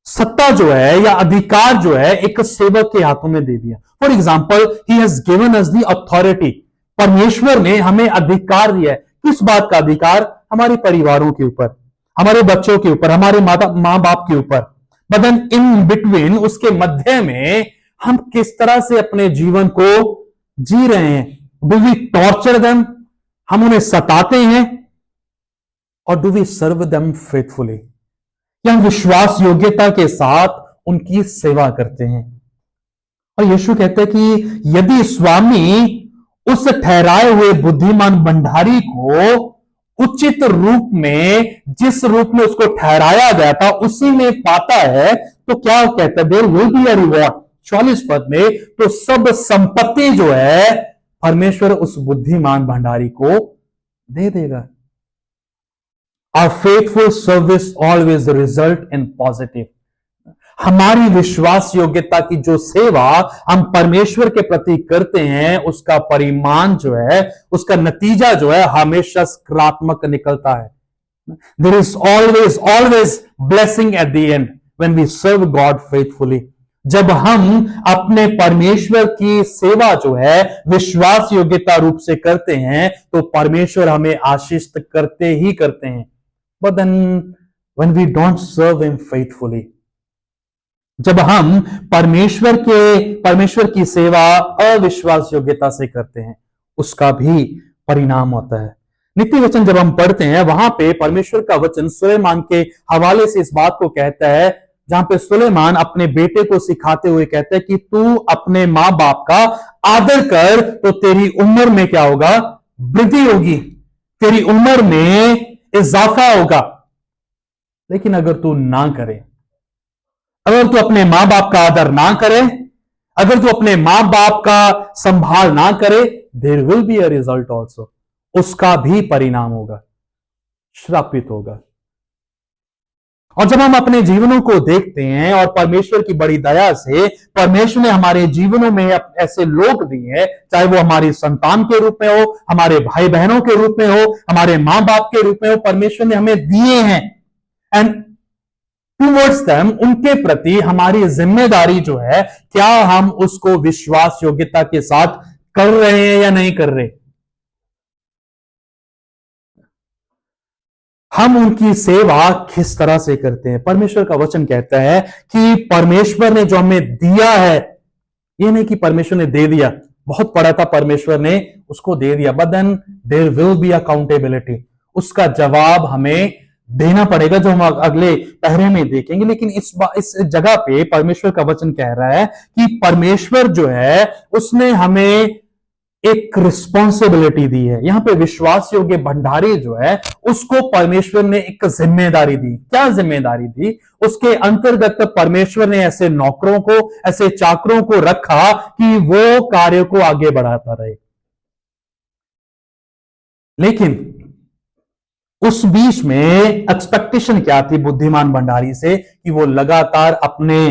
Speaker 1: सत्ता जो है या अधिकार जो है एक सेवक के हाथों में दे दिया। For example, he has given us the authority. परमेश्वर ने हमें अधिकार दिया है। किस बात का अधिकार? हमारे परिवारों के ऊपर, हमारे बच्चों के ऊपर, हमारे माँ बाप के ऊपर। बट देन इन बिटवीन, उसके मध्य में हम किस तरह से अपने जीवन को जी रहे हैं। Do we torture them? हम उन्हें सताते हैं? और do we serve them faithfully? या हम विश्वास योग्यता के साथ उनकी सेवा करते हैं? और यीशु कहते हैं कि यदि स्वामी उस ठहराए हुए बुद्धिमान भंडारी को उचित रूप में, जिस रूप में उसको ठहराया गया था, उसी में पाता है, तो क्या कहता है? There will be a reward. 44 पद में, तो सब संपत्ति जो है परमेश्वर उस बुद्धिमान भंडारी को दे देगा। Our faithful service always result in positive. हमारी विश्वास योग्यता की जो सेवा हम परमेश्वर के प्रति करते हैं, उसका परिमाण जो है, उसका नतीजा जो है, हमेशा सकारात्मक निकलता है। There is always blessing at the end when we serve God faithfully. जब हम अपने परमेश्वर की सेवा जो है विश्वास योग्यता रूप से करते हैं, तो परमेश्वर हमें आशीष करते ही करते हैं। But then when we don't serve him faithfully, जब हम परमेश्वर की सेवा अविश्वास योग्यता से करते हैं, उसका भी परिणाम होता है। नित्य वचन जब हम पढ़ते हैं, वहां पे परमेश्वर का वचन सुलेमान के हवाले से इस बात को कहता है, जहां पे सुलेमान अपने बेटे को सिखाते हुए कहता है कि तू अपने मां बाप का आदर कर, तो तेरी उम्र में क्या होगा? वृद्धि होगी, तेरी उम्र में इजाफा होगा। लेकिन अगर तू ना करे, अगर तू अपने मां बाप का आदर ना करे, अगर तू अपने मां बाप का संभाल ना करे, there will be a result also. उसका भी परिणाम होगा, श्रापित होगा। और जब हम अपने जीवनों को देखते हैं और परमेश्वर की बड़ी दया से परमेश्वर ने हमारे जीवनों में ऐसे लोग दिए हैं, चाहे वो हमारी संतान के रूप में हो, हमारे भाई बहनों के रूप में हो, हमारे मां बाप के रूप में हो, परमेश्वर ने हमें दिए हैं। एंड टूवर्ड्स देम, उनके प्रति हमारी जिम्मेदारी जो है, क्या हम उसको विश्वास योग्यता के साथ कर रहे हैं या नहीं कर रहे? हम उनकी सेवा किस तरह से करते हैं? परमेश्वर का वचन कहता है कि परमेश्वर ने जो हमें दिया है, ये नहीं कि परमेश्वर ने दे दिया, बहुत पढ़ा था, परमेश्वर ने उसको दे दिया, but then there will be accountability. उसका जवाब हमें देना पड़ेगा, जो हम अगले पहरे में देखेंगे। लेकिन इस जगह पे परमेश्वर का वचन कह रहा है कि परमेश्वर जो है उसने हमें एक रिस्पॉन्सिबिलिटी दी है। यहां पे विश्वास योग्य भंडारी जो है उसको परमेश्वर ने एक जिम्मेदारी दी। क्या जिम्मेदारी दी? उसके अंतर्गत परमेश्वर ने ऐसे नौकरों को, ऐसे चाकरों को रखा कि वो कार्य को आगे बढ़ाता रहे। लेकिन उस बीच में एक्सपेक्टेशन क्या थी बुद्धिमान भंडारी से? कि वो लगातार अपने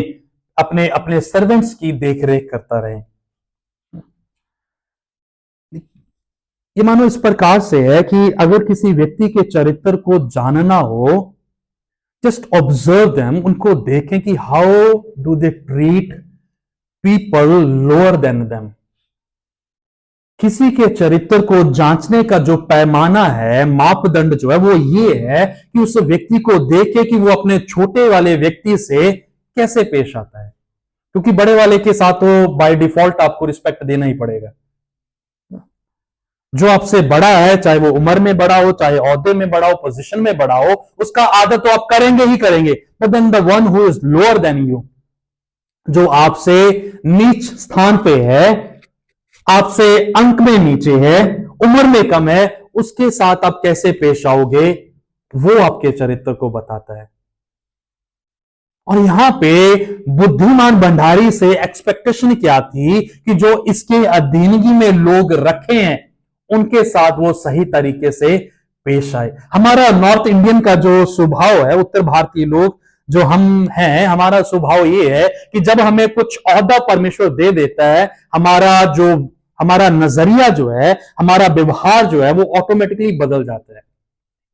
Speaker 1: अपने अपने सर्वेंट्स की देखरेख करता रहे। ये मानो इस प्रकार से है कि अगर किसी व्यक्ति के चरित्र को जानना हो, जस्ट ऑब्जर्व देम, उनको देखें कि how do they treat people lower than them. किसी के चरित्र को जांचने का जो पैमाना है, मापदंड जो है, वो ये है कि उस व्यक्ति को देखे कि वो अपने छोटे वाले व्यक्ति से कैसे पेश आता है। क्योंकि बड़े वाले के साथ तो बाय डिफॉल्ट आपको रिस्पेक्ट देना ही पड़ेगा। जो आपसे बड़ा है, चाहे वो उम्र में बड़ा हो, चाहे ओहदे में बड़ा हो, पोजीशन में बड़ा हो, उसका आदर तो आप करेंगे ही करेंगे। But then the one who is lower than you, जो आपसे नीच स्थान पे है, आपसे अंक में नीचे है, उम्र में कम है, उसके साथ आप कैसे पेश आओगे, वो आपके चरित्र को बताता है। और यहां पे बुद्धिमान भंडारी से एक्सपेक्टेशन क्या थी कि जो इसके अधीनगी में लोग रखे हैं उनके साथ वो सही तरीके से पेश आए। हमारा नॉर्थ इंडियन का जो स्वभाव है, उत्तर भारतीय लोग जो हम हैं, हमारा स्वभाव ये है कि जब हमें कुछ ओहदा परमेश्वर दे देता है, हमारा नजरिया जो है, हमारा व्यवहार जो है, वो ऑटोमेटिकली बदल जाता है।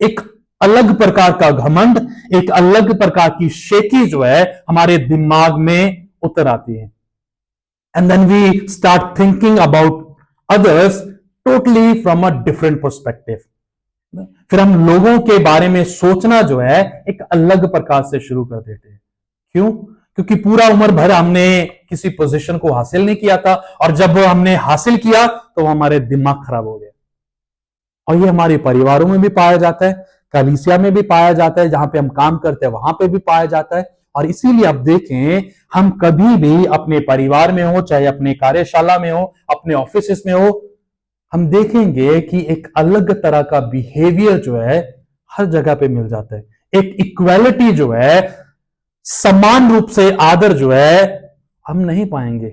Speaker 1: एक अलग प्रकार का घमंड, एक अलग प्रकार की शेकी जो है हमारे दिमाग में उतर आती है। And then we start thinking about others totally from a different perspective. फिर हम लोगों के बारे में सोचना जो है एक अलग प्रकार से शुरू कर देते हैं। क्यों? क्योंकि पूरा उम्र भर हमने किसी पोजीशन को हासिल नहीं किया था, और जब हमने हासिल किया तो हमारे दिमाग खराब हो गया। और ये हमारे परिवारों में भी पाया जाता है, कलीसिया में भी पाया जाता है, जहां पे हम काम करते हैं वहां पे भी पाया जाता है। और इसीलिए आप देखें, हम कभी भी अपने परिवार में हो, चाहे अपने कार्यशाला में हो, अपने ऑफिस में हो, हम देखेंगे कि एक अलग तरह का बिहेवियर जो है हर जगह पे मिल जाता है। एक इक्वालिटी जो है, समान रूप से आदर जो है हम नहीं पाएंगे।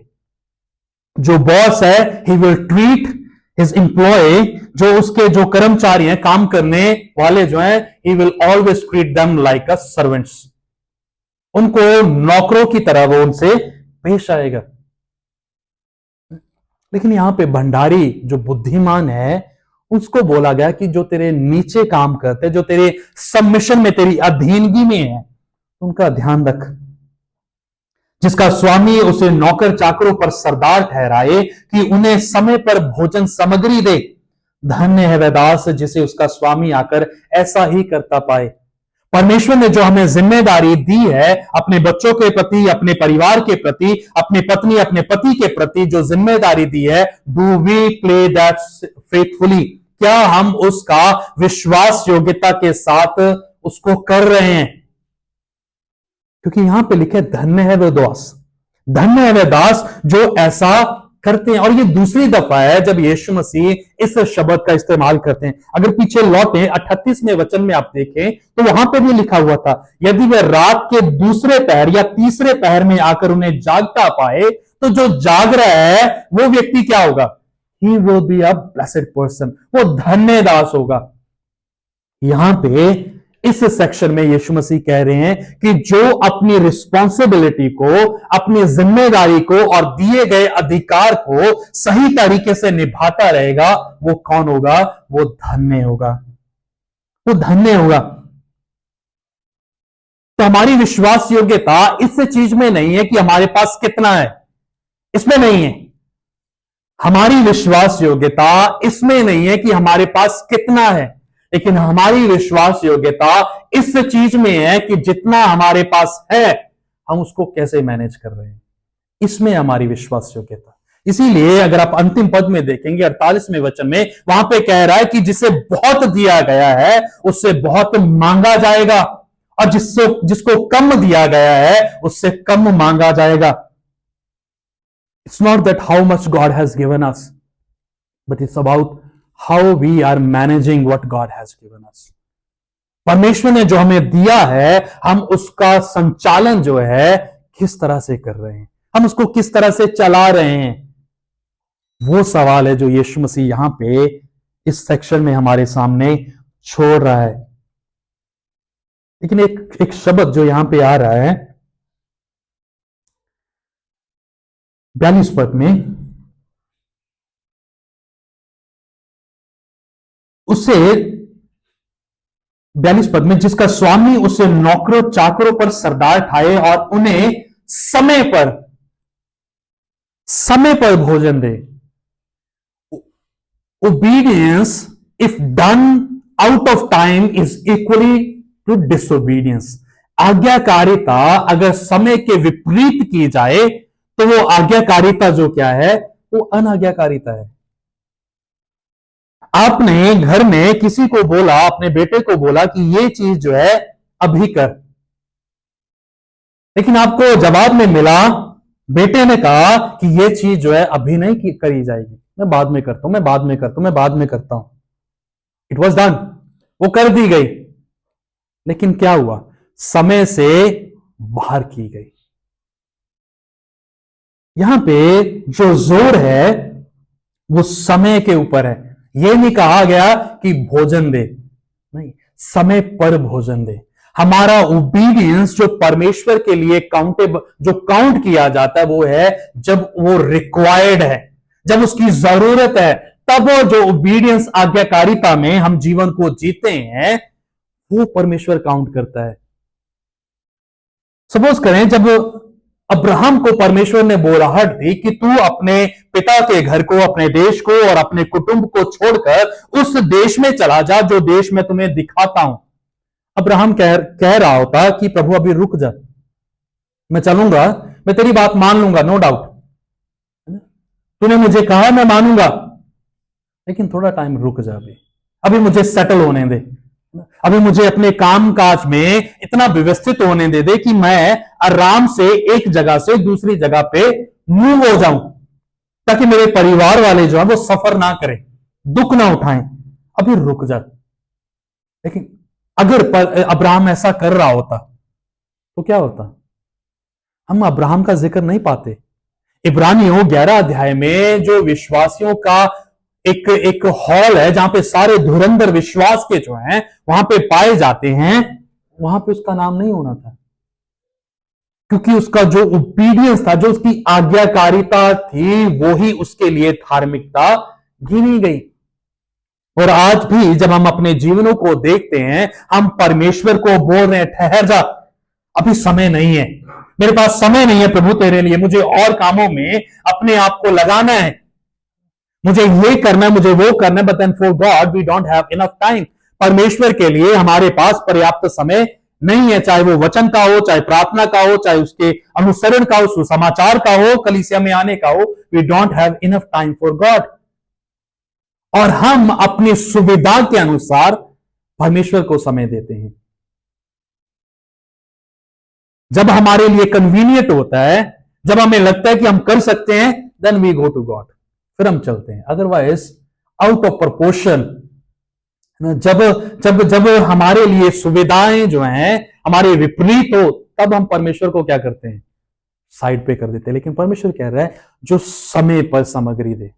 Speaker 1: जो बॉस है, he will treat his employee, जो कर्मचारी हैं, काम करने वाले जो हैं, he will always treat them like a servants. उनको नौकरों की तरह वो उनसे पेश आएगा। लेकिन यहां पे भंडारी जो बुद्धिमान है, उसको बोला गया कि जो तेरे नीचे काम करते, जो तेरे सबमिशन में, तेरी अधीनगी में है, उनका ध्यान रख। जिसका स्वामी उसे नौकर चाकरों पर सरदार ठहराए कि उन्हें समय पर भोजन सामग्री दे। धन्य है वह दास जिसे उसका स्वामी आकर ऐसा ही करता पाए। परमेश्वर ने जो हमें जिम्मेदारी दी है अपने बच्चों के प्रति, अपने परिवार के प्रति, अपने पत्नी अपने पति के प्रति जो जिम्मेदारी दी है, do we play that faithfully? क्या हम उसका विश्वास योग्यता के साथ उसको कर रहे हैं? क्योंकि यहां पे लिखे धन्य है वह दास, धन्य है वह दास जो ऐसा करते हैं। और ये दूसरी दफा है जब यीशु मसीह इस शब्द का इस्तेमाल करते हैं। अगर पीछे लौटे 38वें वचन में आप देखें तो वहां पे भी लिखा हुआ था, यदि वह रात के दूसरे पहर या तीसरे पहर में आकर उन्हें जागता पाए, तो जो जाग रहा है वो व्यक्ति क्या होगा? He will be a blessed person, वो धन्य दास होगा। यहां पे इस सेक्शन में यीशु मसीह कह रहे हैं कि जो अपनी रिस्पॉन्सिबिलिटी को, अपनी जिम्मेदारी को और दिए गए अधिकार को सही तरीके से निभाता रहेगा, वो कौन होगा? वो धन्य होगा, वो धन्य होगा। तो हमारी विश्वास योग्यता इस चीज में नहीं है कि हमारे पास कितना है, इसमें नहीं है। हमारी विश्वास योग्यता इसमें नहीं है कि हमारे पास कितना है, लेकिन हमारी विश्वास योग्यता इस चीज में है कि जितना हमारे पास है हम उसको कैसे मैनेज कर रहे हैं, इसमें हमारी विश्वास योग्यता। इसीलिए अगर आप अंतिम पद में देखेंगे 48वें वचन में, वहां पे कह रहा है कि जिसे बहुत दिया गया है उससे बहुत मांगा जाएगा, और जिसको कम दिया गया है उससे कम मांगा जाएगा। It's not that how much God has given us, but it's about how we are managing what God has given us. परमेश्वर ने जो हमें दिया है, हम उसका संचालन जो है किस तरह से कर रहे हैं, हम उसको किस तरह से चला रहे हैं, वो सवाल है जो यीशु मसीह यहां पे इस सेक्शन में हमारे सामने छोड़ रहा है। लेकिन एक शब्द जो यहां पे आ रहा है 42 पद में, उसे 42 पद में, जिसका स्वामी उसे नौकरों चाकरों पर सरदार ठाए और उन्हें समय पर भोजन दे। Obedience if done out of time is equally to disobedience. आज्ञाकारिता अगर समय के विपरीत की जाए तो वो आज्ञाकारिता जो क्या है, वो अनाज्ञाकारिता है। आपने घर में किसी को बोला, अपने बेटे को बोला कि ये चीज जो है अभी कर, लेकिन आपको जवाब में मिला, बेटे ने कहा कि ये चीज जो है अभी नहीं करी जाएगी, मैं बाद में करता हूं, मैं बाद में करता हूं, मैं बाद में करता हूं। इट वॉज डन, वो कर दी गई। लेकिन क्या हुआ? समय से बाहर की गई। यहां पे जो जोर है वो समय के ऊपर है। यह नहीं कहा गया कि भोजन दे, नहीं, समय पर भोजन दे। हमारा ओबीडियंस जो परमेश्वर के लिए काउंटेबल, जो काउंट किया जाता है, वो है जब वो रिक्वायर्ड है, जब उसकी जरूरत है, तब वो जो ओबीडियंस, आज्ञाकारिता में हम जीवन को जीते हैं, वो परमेश्वर काउंट करता है। सपोज करें जब अब्राहम को परमेश्वर ने बोलाहट दी कि तू अपने पिता के घर को, अपने देश को और अपने कुटुंब को छोड़कर उस देश में चला जा जो देश मैं तुम्हें दिखाता हूं। अब्राहम कह रहा होता कि प्रभु अभी रुक जा, मैं चलूंगा, मैं तेरी बात मान लूंगा, नो डाउट, तूने मुझे कहा मैं मानूंगा, लेकिन थोड़ा टाइम रुक जा, अभी मुझे सेटल होने दे, अभी मुझे अपने काम काज में इतना व्यवस्थित होने दे कि मैं आराम से एक जगह से दूसरी जगह पे मूव हो जाऊं, ताकि मेरे परिवार वाले जो है वो सफर ना करें, दुख ना उठाएं, अभी रुक जा। लेकिन अगर अब्राहम ऐसा कर रहा होता तो क्या होता? हम अब्राहम का जिक्र नहीं पाते। इब्रानियों 11 अध्याय में जो विश्वासियों का एक हॉल है जहां पे सारे धुरंधर विश्वास के जो हैं वहां पे पाए जाते हैं, वहां पे उसका नाम नहीं होना था, क्योंकि उसका जो ओबीडियंस था, जो उसकी आज्ञाकारिता थी, वो ही उसके लिए धार्मिकता गिनी गई। और आज भी जब हम अपने जीवनों को देखते हैं, हम परमेश्वर को बोल रहे हैं, ठहर जा, अभी समय नहीं है, मेरे पास समय नहीं है प्रभु तेरे लिए, मुझे और कामों में अपने आप को लगाना है, मुझे ये करना है, मुझे वो करना है, but then for God we don't have enough time. परमेश्वर के लिए हमारे पास पर्याप्त समय नहीं है, चाहे वो वचन का हो, चाहे प्रार्थना का हो, चाहे उसके अनुसरण का हो, सुसमाचार का हो, कलीसिया में आने का हो, we don't have enough time for God. और हम अपनी सुविधा के अनुसार परमेश्वर को समय देते हैं। जब हमारे लिए कन्वीनियंट होता है, जब हमें लगता है कि हम कर सकते हैं, then we go to God, फिर हम चलते हैं। अदरवाइज आउट ऑफ प्रोपोर्शन, जब जब जब हमारे लिए सुविधाएं जो हैं हमारे विपरीत हो, तब हम परमेश्वर को क्या करते हैं? साइड पे कर देते हैं। लेकिन परमेश्वर कह रहा है जो समय पर सामग्री दे,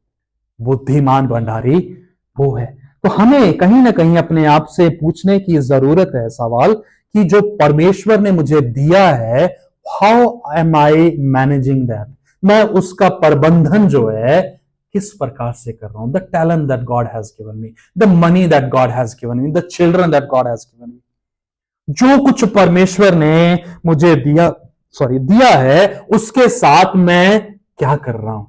Speaker 1: बुद्धिमान भंडारी वो है। तो हमें कहीं ना कहीं अपने आप से पूछने की जरूरत है सवाल कि जो परमेश्वर ने मुझे दिया है, how am I managing that? मैं उसका प्रबंधन जो है किस प्रकार से कर रहा हूं? The talent that God has given me, the money that God has given me, the children that God has given me, जो कुछ परमेश्वर ने मुझे दिया है, उसके साथ मैं क्या कर रहा हूं?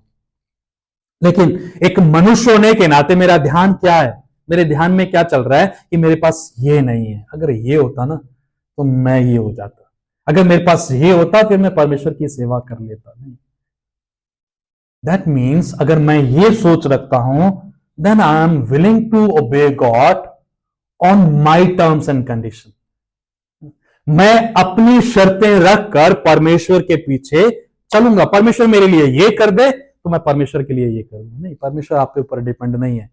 Speaker 1: लेकिन एक मनुष्य होने के नाते मेरा ध्यान क्या है? मेरे ध्यान में क्या चल रहा है कि मेरे पास ये नहीं है। अगर ये होता ना तो मैं ये हो जाता, अगर मेरे पास ये होता फिर मैं परमेश्वर की सेवा कर लेता। नहीं, दैट मीन्स अगर मैं ये सोच रखता हूं, then I am willing to obey God on my terms and condition. मैं अपनी शर्तें रखकर परमेश्वर के पीछे चलूंगा। परमेश्वर मेरे लिए ये कर दे तो मैं परमेश्वर के लिए ये करूंगा। नहीं, परमेश्वर आपके ऊपर डिपेंड नहीं है।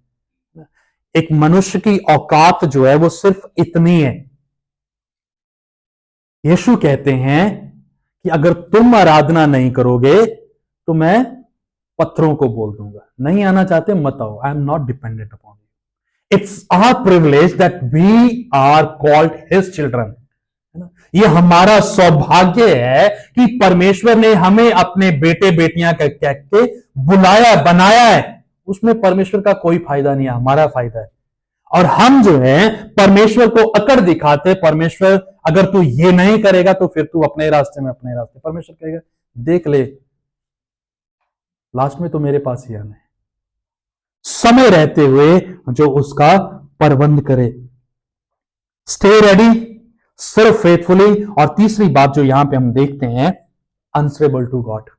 Speaker 1: एक मनुष्य की औकात जो है वो सिर्फ इतनी है। यीशु कहते हैं कि अगर तुम आराधना नहीं करोगे तो मैं पत्थरों को बोल दूंगा, नहीं आना चाहते मत आओ, I am not dependent upon you. It's our privilege that we are called his children. ये हमारा सौभाग्य है कि परमेश्वर ने हमें अपने बेटे बेटियां कह के बुलाया, बनाया है। उसमें परमेश्वर का कोई फायदा नहीं है, हमारा फायदा है। और हम जो है परमेश्वर को अकड़ दिखाते, परमेश्वर अगर तू ये नहीं करेगा तो फिर तू अपने रास्ते में अपने रास्ते। परमेश्वर कहेगा देख ले, लास्ट में तो मेरे पास ही आना है। समय रहते हुए जो उसका प्रबंध करे, स्टे रेडी, सर्व फेथफुली। और तीसरी बात जो यहां पे हम देखते हैं, आंसरेबल टू गॉड।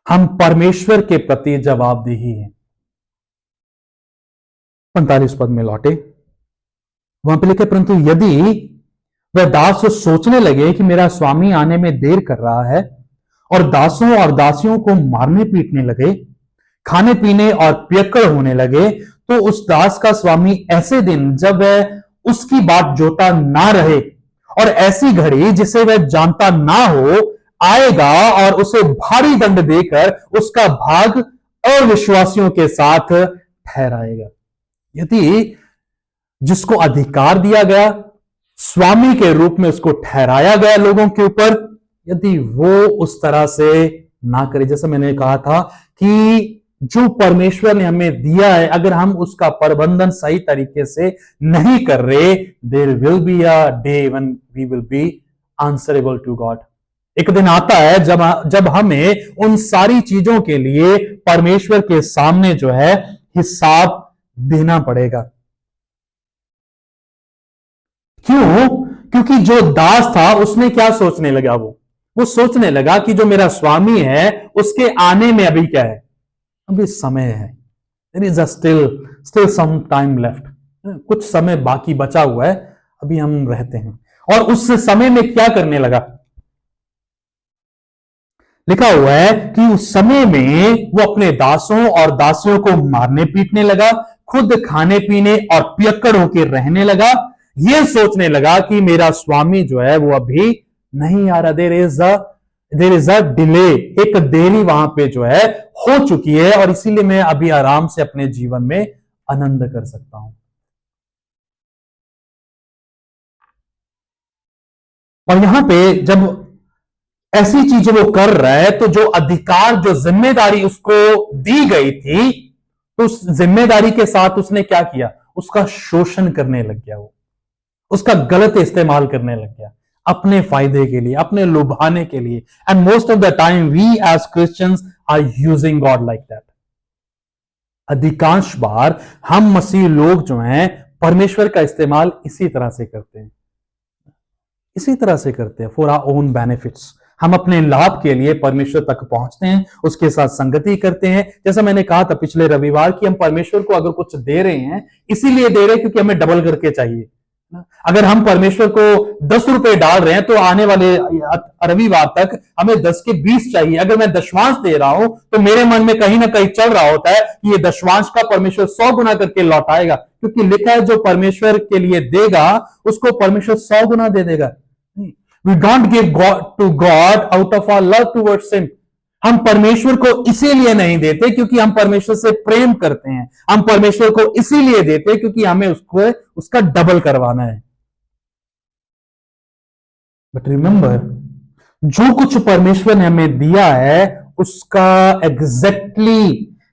Speaker 1: हम परमेश्वर के प्रति जवाबदेही हैं। 45 पद में लौटे, वहां पे लिखे, परंतु यदि वह दास सोचने लगे कि मेरा स्वामी आने में देर कर रहा है, और दासों और दासियों को मारने पीटने लगे, खाने पीने और पियक्कड़ होने लगे, तो उस दास का स्वामी ऐसे दिन जब वह उसकी बात जोता ना रहे और ऐसी घड़ी जिसे वह जानता ना हो आएगा और उसे भारी दंड देकर उसका भाग अविश्वासियों के साथ ठहराएगा। यदि जिसको अधिकार दिया गया, स्वामी के रूप में उसको ठहराया गया लोगों के ऊपर, यदि वो उस तरह से ना करे, जैसे मैंने कहा था कि जो परमेश्वर ने हमें दिया है, अगर हम उसका प्रबंधन सही तरीके से नहीं कर रहे, there will be a day when we will be answerable to God. एक दिन आता है जब हमें उन सारी चीजों के लिए परमेश्वर के सामने जो है हिसाब देना पड़ेगा। क्यों? क्योंकि जो दास था उसने क्या सोचने लगा, वो सोचने लगा कि जो मेरा स्वामी है उसके आने में अभी क्या है, अभी समय है, there is still some time left, कुछ समय बाकी बचा हुआ है, अभी हम रहते हैं। और उस समय में क्या करने लगा, लिखा हुआ है कि उस समय में वो अपने दासों और दासियों को मारने पीटने लगा, खुद खाने पीने और पियक्कड़ होकर रहने लगा। ये सोचने लगा कि मेरा स्वामी जो है वो अभी नहीं आ रहा, देयर इज अ डिले, एक देरी वहां पे जो है हो चुकी है, और इसीलिए मैं अभी आराम से अपने जीवन में आनंद कर सकता हूं। और यहां पे जब ऐसी चीजें वो कर रहा है, तो जो अधिकार, जो जिम्मेदारी उसको दी गई थी, तो उस जिम्मेदारी के साथ उसने क्या किया, उसका शोषण करने लग गया, वो उसका गलत इस्तेमाल करने लग गया अपने फायदे के लिए, अपने लुभाने के लिए। And most of the time we as Christians are using God like that. अधिकांश बार हम मसीह लोग जो हैं परमेश्वर का इस्तेमाल इसी तरह से करते हैं, इसी तरह से करते हैं, फॉर आवर ओन बेनिफिट्स। हम अपने लाभ के लिए परमेश्वर तक पहुंचते हैं, उसके साथ संगति करते हैं। जैसा मैंने कहा था पिछले रविवार कि हम परमेश्वर को अगर कुछ दे रहे हैं, इसीलिए दे रहे हैं क्योंकि हमें डबल करके चाहिए। अगर हम परमेश्वर को 10 रुपए डाल रहे हैं तो आने वाले रविवार तक हमें 10 के 20 चाहिए। अगर मैं दशवांश दे रहा हूं तो मेरे मन में कहीं ना कहीं चल रहा होता है कि ये दशवांश का परमेश्वर 100 गुना करके लौटाएगा, क्योंकि लिखा है जो परमेश्वर के लिए देगा उसको परमेश्वर 100 गुना दे देगा। We don't give God to God out of our love towards him. हम परमेश्वर को इसीलिए नहीं देते क्योंकि हम परमेश्वर से प्रेम करते हैं, हम परमेश्वर को इसीलिए देते क्योंकि हमें उसको उसका डबल करवाना है। बट रिमेंबर, जो कुछ परमेश्वर ने हमें दिया है उसका एग्जैक्टली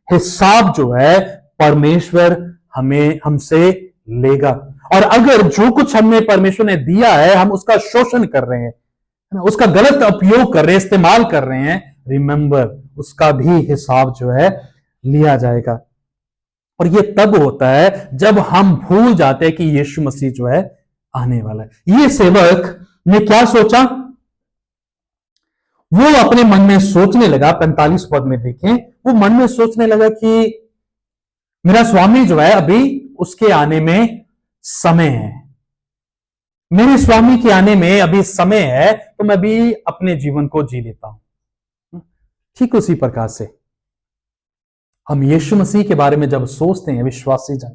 Speaker 1: हिसाब जो है परमेश्वर हमें हमसे लेगा। और अगर जो कुछ हमें परमेश्वर ने दिया है हम उसका शोषण कर रहे हैं, उसका गलत उपयोग कर रहे हैं, इस्तेमाल कर रहे हैं, रिमेंबर उसका भी हिसाब जो है लिया जाएगा। और ये तब होता है जब हम भूल जाते हैं कि यीशु मसीह जो है आने वाला है। ये सेवक ने क्या सोचा, वो अपने मन में सोचने लगा, 45 पद में देखें, वो मन में सोचने लगा कि मेरा स्वामी जो है अभी उसके आने में समय है, मेरे स्वामी के आने में अभी समय है, तो मैं भी अपने जीवन को जी लेता हूं। ठीक उसी प्रकार से हम यीशु मसीह के बारे में जब सोचते हैं विश्वासी जन,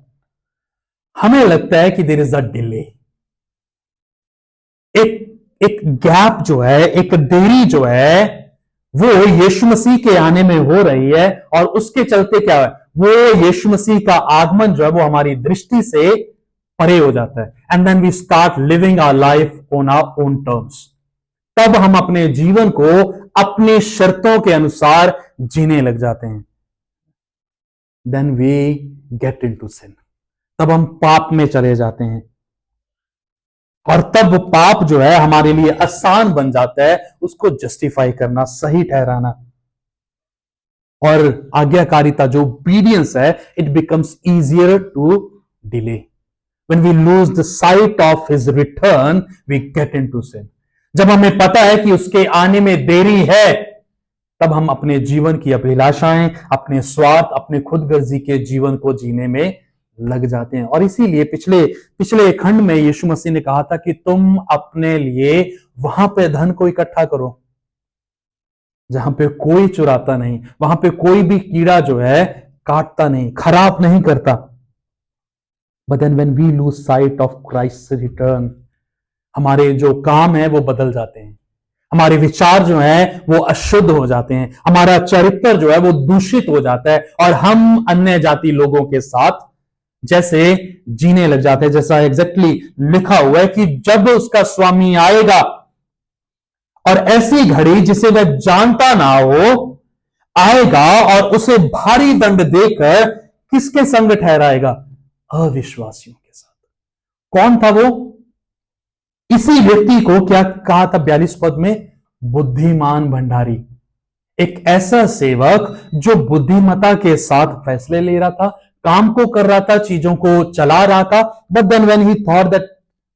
Speaker 1: हमें लगता है कि देयर इज अ डिले, एक गैप जो है, एक देरी जो है वो यीशु मसीह के आने में हो रही है, और उसके चलते क्या है, वो यीशु मसीह का आगमन जो है वो हमारी दृष्टि से परे हो जाता है। And then we start living our life on our own terms. तब हम अपने जीवन को अपनी शर्तों के अनुसार जीने लग जाते हैं। देन वी गेट इनटू सिन, तब हम पाप में चले जाते हैं, और तब पाप जो है हमारे लिए आसान बन जाता है उसको जस्टिफाई करना, सही ठहराना। और आज्ञाकारिता जो ओबीडियंस है, it becomes easier to delay. When we lose the sight of his return, we get into sin. जब हमें पता है कि उसके आने में देरी है, तब हम अपने जीवन की अभिलाषाएं, अपने स्वार्थ, अपने खुदगर्जी के जीवन को जीने में लग जाते हैं। और इसीलिए पिछले खंड में यीशु मसीह ने कहा था कि तुम अपने लिए वहां पे धन को इकट्ठा करो जहां पे कोई चुराता नहीं, वहां पे कोई भी कीड़ा जो है काटता नहीं, खराब नहीं करता। But then when we lose sight of Christ's return, हमारे जो काम है वो बदल जाते हैं, हमारे विचार जो है वो अशुद्ध हो जाते हैं, हमारा चरित्र जो है वो दूषित हो जाता है और हम अन्य जाति लोगों के साथ जैसे जीने लग जाते हैं। जैसा एग्जैक्टली लिखा हुआ है कि जब उसका स्वामी आएगा और ऐसी घड़ी जिसे वह जानता ना हो आएगा और उसे भारी दंड देकर किसके संग ठहराएगा? अविश्वासियों के साथ। कौन था वो? इसी व्यक्ति को क्या कहा था 42 पद में? बुद्धिमान भंडारी। एक ऐसा सेवक जो बुद्धिमता के साथ फैसले ले रहा था, काम को कर रहा था, चीजों को चला रहा था। But then when he thought that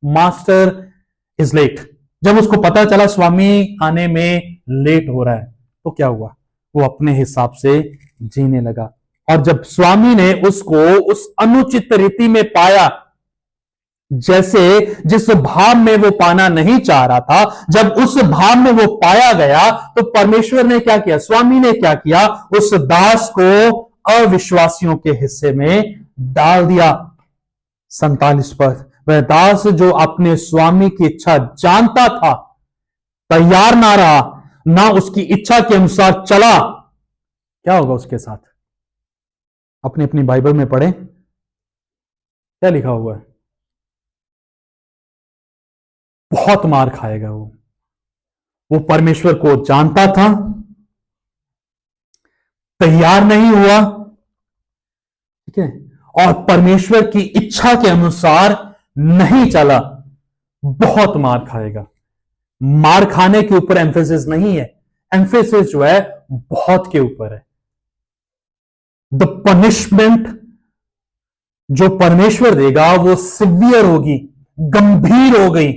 Speaker 1: master is late, जब उसको पता चला स्वामी आने में लेट हो रहा है, तो क्या हुआ? वो अपने हिसाब से जीने लगा। और जब स्वामी ने उसको उस अनुचित रीति में पाया, जैसे जिस भाव में वो पाना नहीं चाह रहा था, जब उस भाव में वो पाया गया तो परमेश्वर ने क्या किया? स्वामी ने क्या किया? उस दास को अविश्वासियों के हिस्से में डाल दिया। 47 पद, वह दास जो अपने स्वामी की इच्छा जानता था, तैयार ना रहा, ना उसकी इच्छा के अनुसार चला, क्या होगा उसके साथ? अपनी अपनी बाइबल में पढ़े, क्या लिखा हुआ है? बहुत मार खाएगा वो परमेश्वर को जानता था, तैयार नहीं हुआ, ठीक है, और परमेश्वर की इच्छा के अनुसार नहीं चला, बहुत मार खाएगा। मार खाने के ऊपर एम्फेसिस नहीं है, एम्फेसिस जो है बहुत के ऊपर है। द पनिशमेंट जो परमेश्वर देगा वो सिवियर होगी, गंभीर होगी,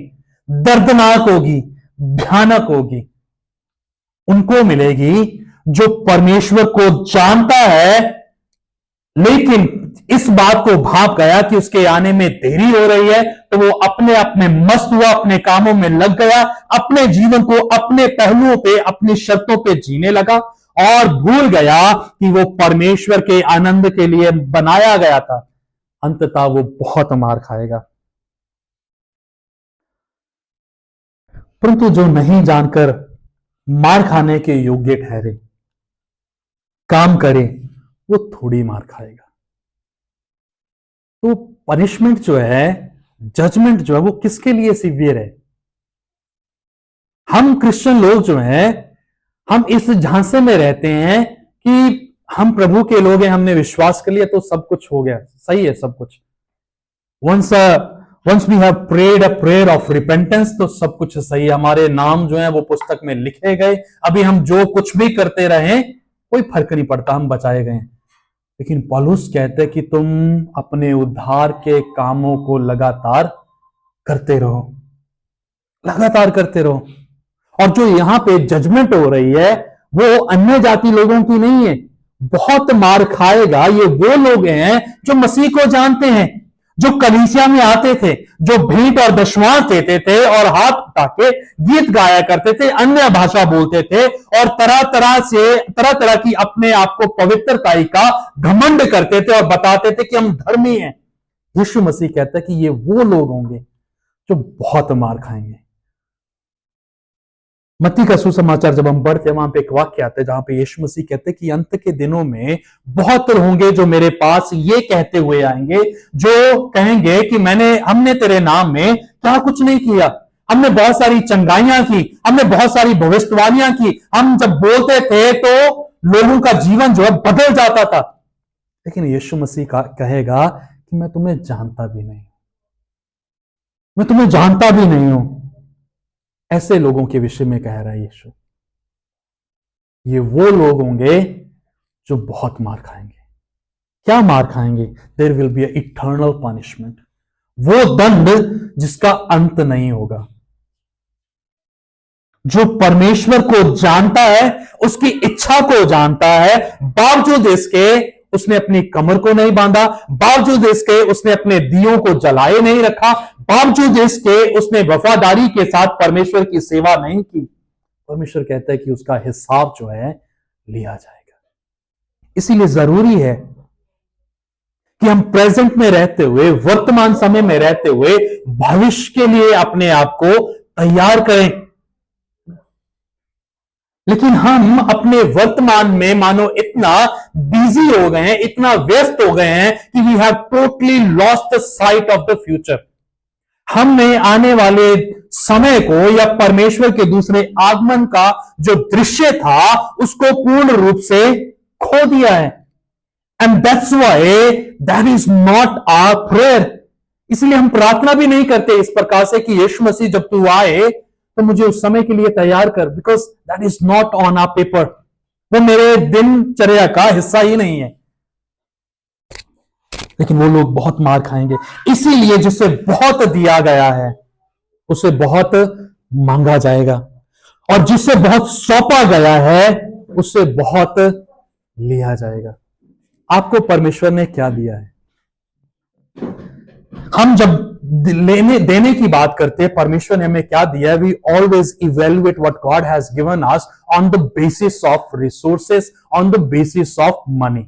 Speaker 1: दर्दनाक होगी, भयानक होगी। उनको मिलेगी जो परमेश्वर को जानता है, लेकिन इस बात को भाप गया कि उसके आने में देरी हो रही है, तो वो अपने आप में मस्त हुआ, अपने कामों में लग गया, अपने जीवन को अपने पहलुओं पे, अपनी शर्तों पे जीने लगा और भूल गया कि वो परमेश्वर के आनंद के लिए बनाया गया था। अंततः वो बहुत मार खाएगा। परंतु जो नहीं जानकर मार खाने के योग्य ठहरे, काम करे, वो थोड़ी मार खाएगा। तो पनिशमेंट जो है, जजमेंट जो है, वो किसके लिए सिवियर है? हम क्रिश्चियन लोग जो हैं, हम इस झांसे में रहते हैं कि हम प्रभु के लोग हैं, हमने विश्वास कर लिया तो सब कुछ हो गया, सही है सब कुछ। Once we have prayed a prayer of repentance, तो सब कुछ सही है, हमारे नाम जो है वो पुस्तक में लिखे गए, अभी हम जो कुछ भी करते रहे कोई फर्क नहीं पड़ता, हम बचाए गए। लेकिन पौलुस कहते हैं कि तुम अपने उद्धार के कामों को लगातार करते रहो, लगातार करते रहो। और जो यहां पे जजमेंट हो रही है वो अन्य जाति लोगों की नहीं है। बहुत मार खाएगा ये वो लोग हैं जो मसीह को जानते हैं, जो कलीसिया में आते थे, जो भेंट और दशमांश देते थे और हाथ उठा के गीत गाया करते थे, अन्य भाषा बोलते थे और तरह तरह की अपने आप को पवित्रताई का घमंड करते थे और बताते थे कि हम धर्मी हैं। यीशु मसीह कहता है कि ये वो लोग होंगे जो बहुत मार खाएंगे। मत्ती का सुसमाचार जब हम पढ़ते हैं, वहां पे एक वाक्य आता है जहां पे यीशु मसीह कहते हैं कि अंत के दिनों में बहुत होंगे जो मेरे पास ये कहते हुए आएंगे, जो कहेंगे कि हमने तेरे नाम में क्या कुछ नहीं किया, हमने बहुत सारी चंगाइयां की, हमने बहुत सारी भविष्यवाणियां की, हम जब बोलते थे तो लोगों का जीवन जो है बदल जाता था। लेकिन यीशु मसीह कहेगा कि मैं तुम्हें जानता भी नहीं, मैं तुम्हें जानता भी नहीं हूं। ऐसे लोगों के विषय में कह रहा है यीशु, ये वो लोग होंगे जो बहुत मार खाएंगे। क्या मार खाएंगे? There will be eternal punishment, वो दंड जिसका अंत नहीं होगा। जो परमेश्वर को जानता है, उसकी इच्छा को जानता है, बावजूद इसके उसने अपनी कमर को नहीं बांधा, बावजूद इसके उसने अपने दियों को जलाए नहीं रखा, बावजूद इसके उसने वफादारी के साथ परमेश्वर की सेवा नहीं की। परमेश्वर कहता है कि उसका हिसाब जो है लिया जाएगा। इसीलिए जरूरी है कि हम प्रेजेंट में रहते हुए, वर्तमान समय में रहते हुए भविष्य के लिए अपने आप को तैयार करें। लेकिन हम अपने वर्तमान में मानो इतना बिजी हो गए हैं, इतना व्यस्त हो गए हैं कि we have totally lost the sight of the future. हमने आने वाले समय को या परमेश्वर के दूसरे आगमन का जो दृश्य था उसको पूर्ण रूप से खो दिया है। And that's why that is not our prayer. इसलिए हम प्रार्थना भी नहीं करते इस प्रकार से कि यीशु मसीह जब तू आए तो मुझे उस समय के लिए तैयार कर, because that is not on our paper. वो मेरे दिनचर्या का हिस्सा ही नहीं है। लेकिन वो लोग बहुत मार खाएंगे, इसीलिए जिसे बहुत दिया गया है उसे बहुत मांगा जाएगा, और जिसे बहुत सौंपा गया है उससे बहुत लिया जाएगा। आपको परमेश्वर ने क्या दिया है? हम जब देने की बात करते हैं, परमेश्वर ने हमें क्या दिया है, we always evaluate what God has given us on the basis of resources, on the basis of money.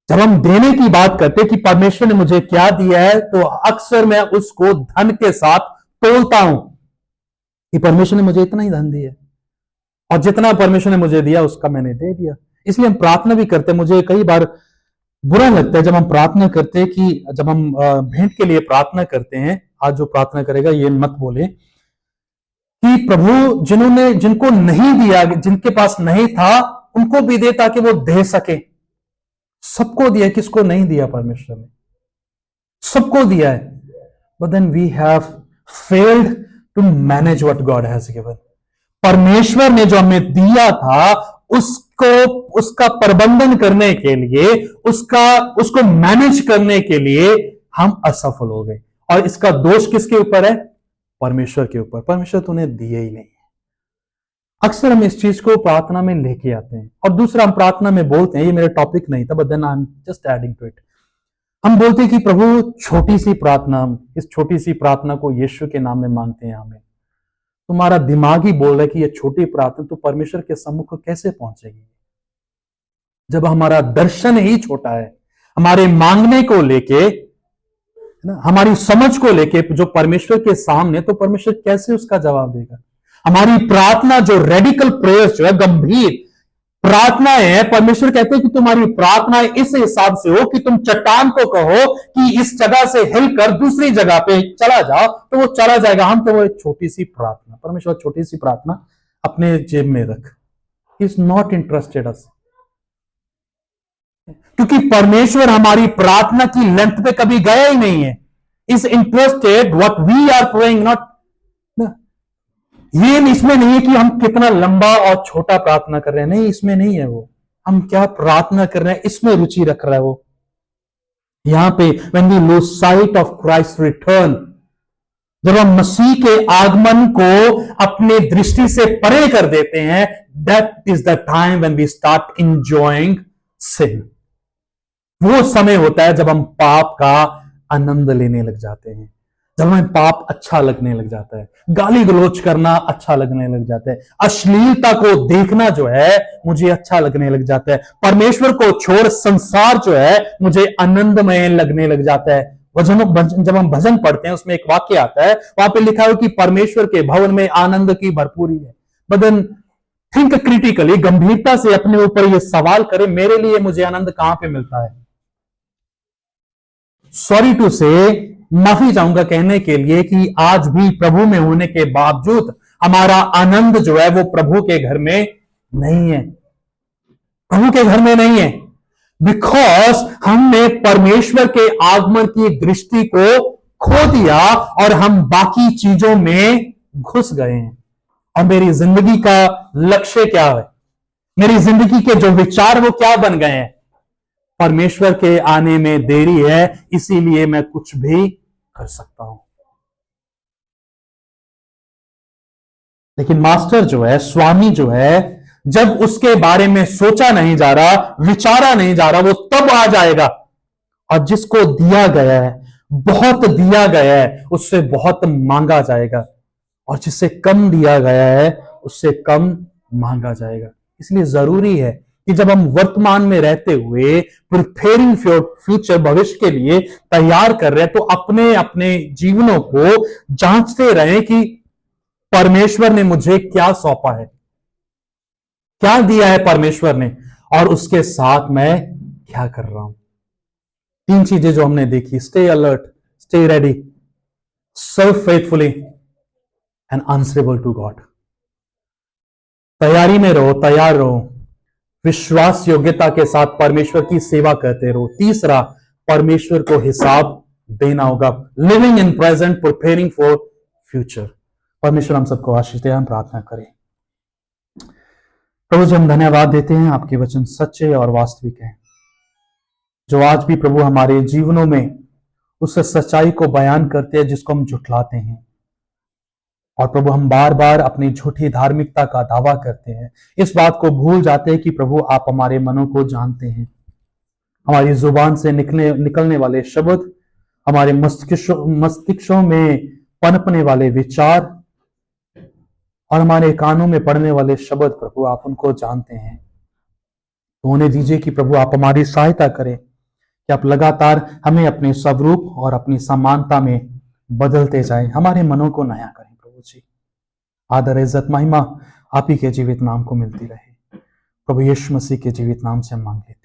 Speaker 1: जब हम देने की बात करते हैं कि परमेश्वर ने मुझे क्या दिया है, तो अक्सर मैं उसको धन के साथ तोलता हूं कि परमेश्वर ने मुझे इतना ही धन दिया और जितना परमेश्वर ने मुझे दिया उसका मैंने दे दिया। इसलिए हम प्रार्थना भी करते हैं। मुझे कई बार बुरा लगता है जब हम प्रार्थना करते हैं कि जब हम भेंट के लिए प्रार्थना करते हैं, आज जो प्रार्थना करेगा ये मत बोले कि प्रभु जिनको नहीं दिया, जिनके पास नहीं था उनको भी दे ताकि वो दे सके। सबको दिया, किसको नहीं दिया? परमेश्वर ने सबको दिया है। But then we have failed to manage what God has given. परमेश्वर ने जो हमें दिया था उसका प्रबंधन करने के लिए, उसको मैनेज करने के लिए हम असफल हो गए। और इसका दोष किसके ऊपर है? परमेश्वर के ऊपर। परमेश्वर तूने दिए ही नहीं। अक्सर हम इस चीज को प्रार्थना में लेके आते हैं। और दूसरा, हम प्रार्थना में बोलते हैं, ये मेरा टॉपिक नहीं था, but then I am just adding to it. हम बोलते हैं कि प्रभु छोटी सी प्रार्थना, इस छोटी सी प्रार्थना को यीशु के नाम में मांगते हैं हमें। तुम्हारा दिमाग ही बोल रहा है कि ये छोटी प्रार्थना तो परमेश्वर के सम्मुख कैसे पहुंचेगी, जब हमारा दर्शन ही छोटा है। हमारे मांगने को लेके, हमारी समझ को लेके जो परमेश्वर के सामने, तो परमेश्वर कैसे उसका जवाब देगा? हमारी प्रार्थना जो रेडिकल प्रेयर्स जो है, गंभीर प्रार्थना है, परमेश्वर कहते हैं कि तुम्हारी प्रार्थना इस हिसाब से हो कि तुम चट्टान को कहो कि इस जगह से हिलकर दूसरी जगह पे चला जाओ, तो वो चला जाएगा। हम तो वो एक छोटी सी प्रार्थना, परमेश्वर छोटी सी प्रार्थना अपने जेब में रख, इज नॉट इंटरेस्टेड अस। क्योंकि परमेश्वर हमारी प्रार्थना की लेंथ पे कभी गया ही नहीं है। Is interested what we are praying, not. ये इसमें नहीं है कि हम कितना लंबा और छोटा प्रार्थना कर रहे हैं, नहीं, इसमें नहीं है। वो हम क्या प्रार्थना कर रहे हैं इसमें रुचि रख रहा है वो। यहां पे when we lose sight of Christ return, जब हम मसीह के आगमन को अपने दृष्टि से परे कर देते हैं, that is the time when we start enjoying sin. वो समय होता है जब हम पाप का आनंद लेने लग जाते हैं, जब हमें पाप अच्छा लगने लग जाता है, गाली गलौज करना अच्छा लगने लग जाता है, अश्लीलता को देखना जो है मुझे अच्छा लगने लग जाता है, परमेश्वर को छोड़ संसार जो है मुझे आनंदमय लगने लग जाता है। जब हम भजन पढ़ते हैं उसमें एक वाक्य आता है, वहां पे लिखा है कि परमेश्वर के भवन में आनंद की भरपूरी है। बदन थिंक क्रिटिकली, गंभीरता से अपने ऊपर यह सवाल करें, मेरे लिए मुझे आनंद कहां पे मिलता है? सॉरी टू से, माफी चाहूंगा कहने के लिए कि आज भी प्रभु में होने के बावजूद हमारा आनंद जो है वो प्रभु के घर में नहीं है, प्रभु के घर में नहीं है। बिकॉज हमने परमेश्वर के आगमन की दृष्टि को खो दिया और हम बाकी चीजों में घुस गए हैं। और मेरी जिंदगी का लक्ष्य क्या है? मेरी जिंदगी के जो विचार वो क्या बन गए हैं? परमेश्वर के आने में देरी है, इसीलिए मैं कुछ भी कर सकता हूं। लेकिन मास्टर जो है, स्वामी जो है, जब उसके बारे में सोचा नहीं जा रहा, विचारा नहीं जा रहा, वो तब आ जाएगा। और जिसको दिया गया है, बहुत दिया गया है, उससे बहुत मांगा जाएगा। और जिससे कम दिया गया है उससे कम मांगा जाएगा। इसलिए जरूरी है कि जब हम वर्तमान में रहते हुए प्रिपेयरिंग फ्यूचर, भविष्य के लिए तैयार कर रहे हैं, तो अपने अपने जीवनों को जांचते रहें कि परमेश्वर ने मुझे क्या सौंपा है, क्या दिया है परमेश्वर ने, और उसके साथ मैं क्या कर रहा हूं। 3 चीजें जो हमने देखी: stay alert, stay ready, serve faithfully and answerable to God. तैयारी में रहो, तैयार रहो, विश्वास योग्यता के साथ परमेश्वर की सेवा करते रहो। तीसरा, परमेश्वर को हिसाब देना होगा। Living in present, preparing for future. परमेश्वर हम सबको आशीष दे। हम प्रार्थना करें। प्रभु जी, हम धन्यवाद देते हैं, आपके वचन सच्चे और वास्तविक हैं, जो आज भी प्रभु हमारे जीवनों में उस सच्चाई को बयान करते हैं जिसको हम झुठलाते हैं। और प्रभु, हम बार बार अपनी झूठी धार्मिकता का दावा करते हैं, इस बात को भूल जाते हैं कि प्रभु आप हमारे मनों को जानते हैं। हमारी जुबान से निकलने वाले शब्द, हमारे मस्तिष्कों में पनपने वाले विचार और हमारे कानों में पड़ने वाले शब्द, प्रभु आप उनको जानते हैं। तो होने दीजिए कि प्रभु आप हमारी सहायता करें, कि आप लगातार हमें अपने स्वरूप और अपनी समानता में बदलते जाए, हमारे मनों को नया करें। प्रभु जी, आदर, इज्जत, महिमा आप ही के जीवित नाम को मिलती रहे। प्रभु यीशु मसीह के जीवित नाम से हम मांग लेते हैं।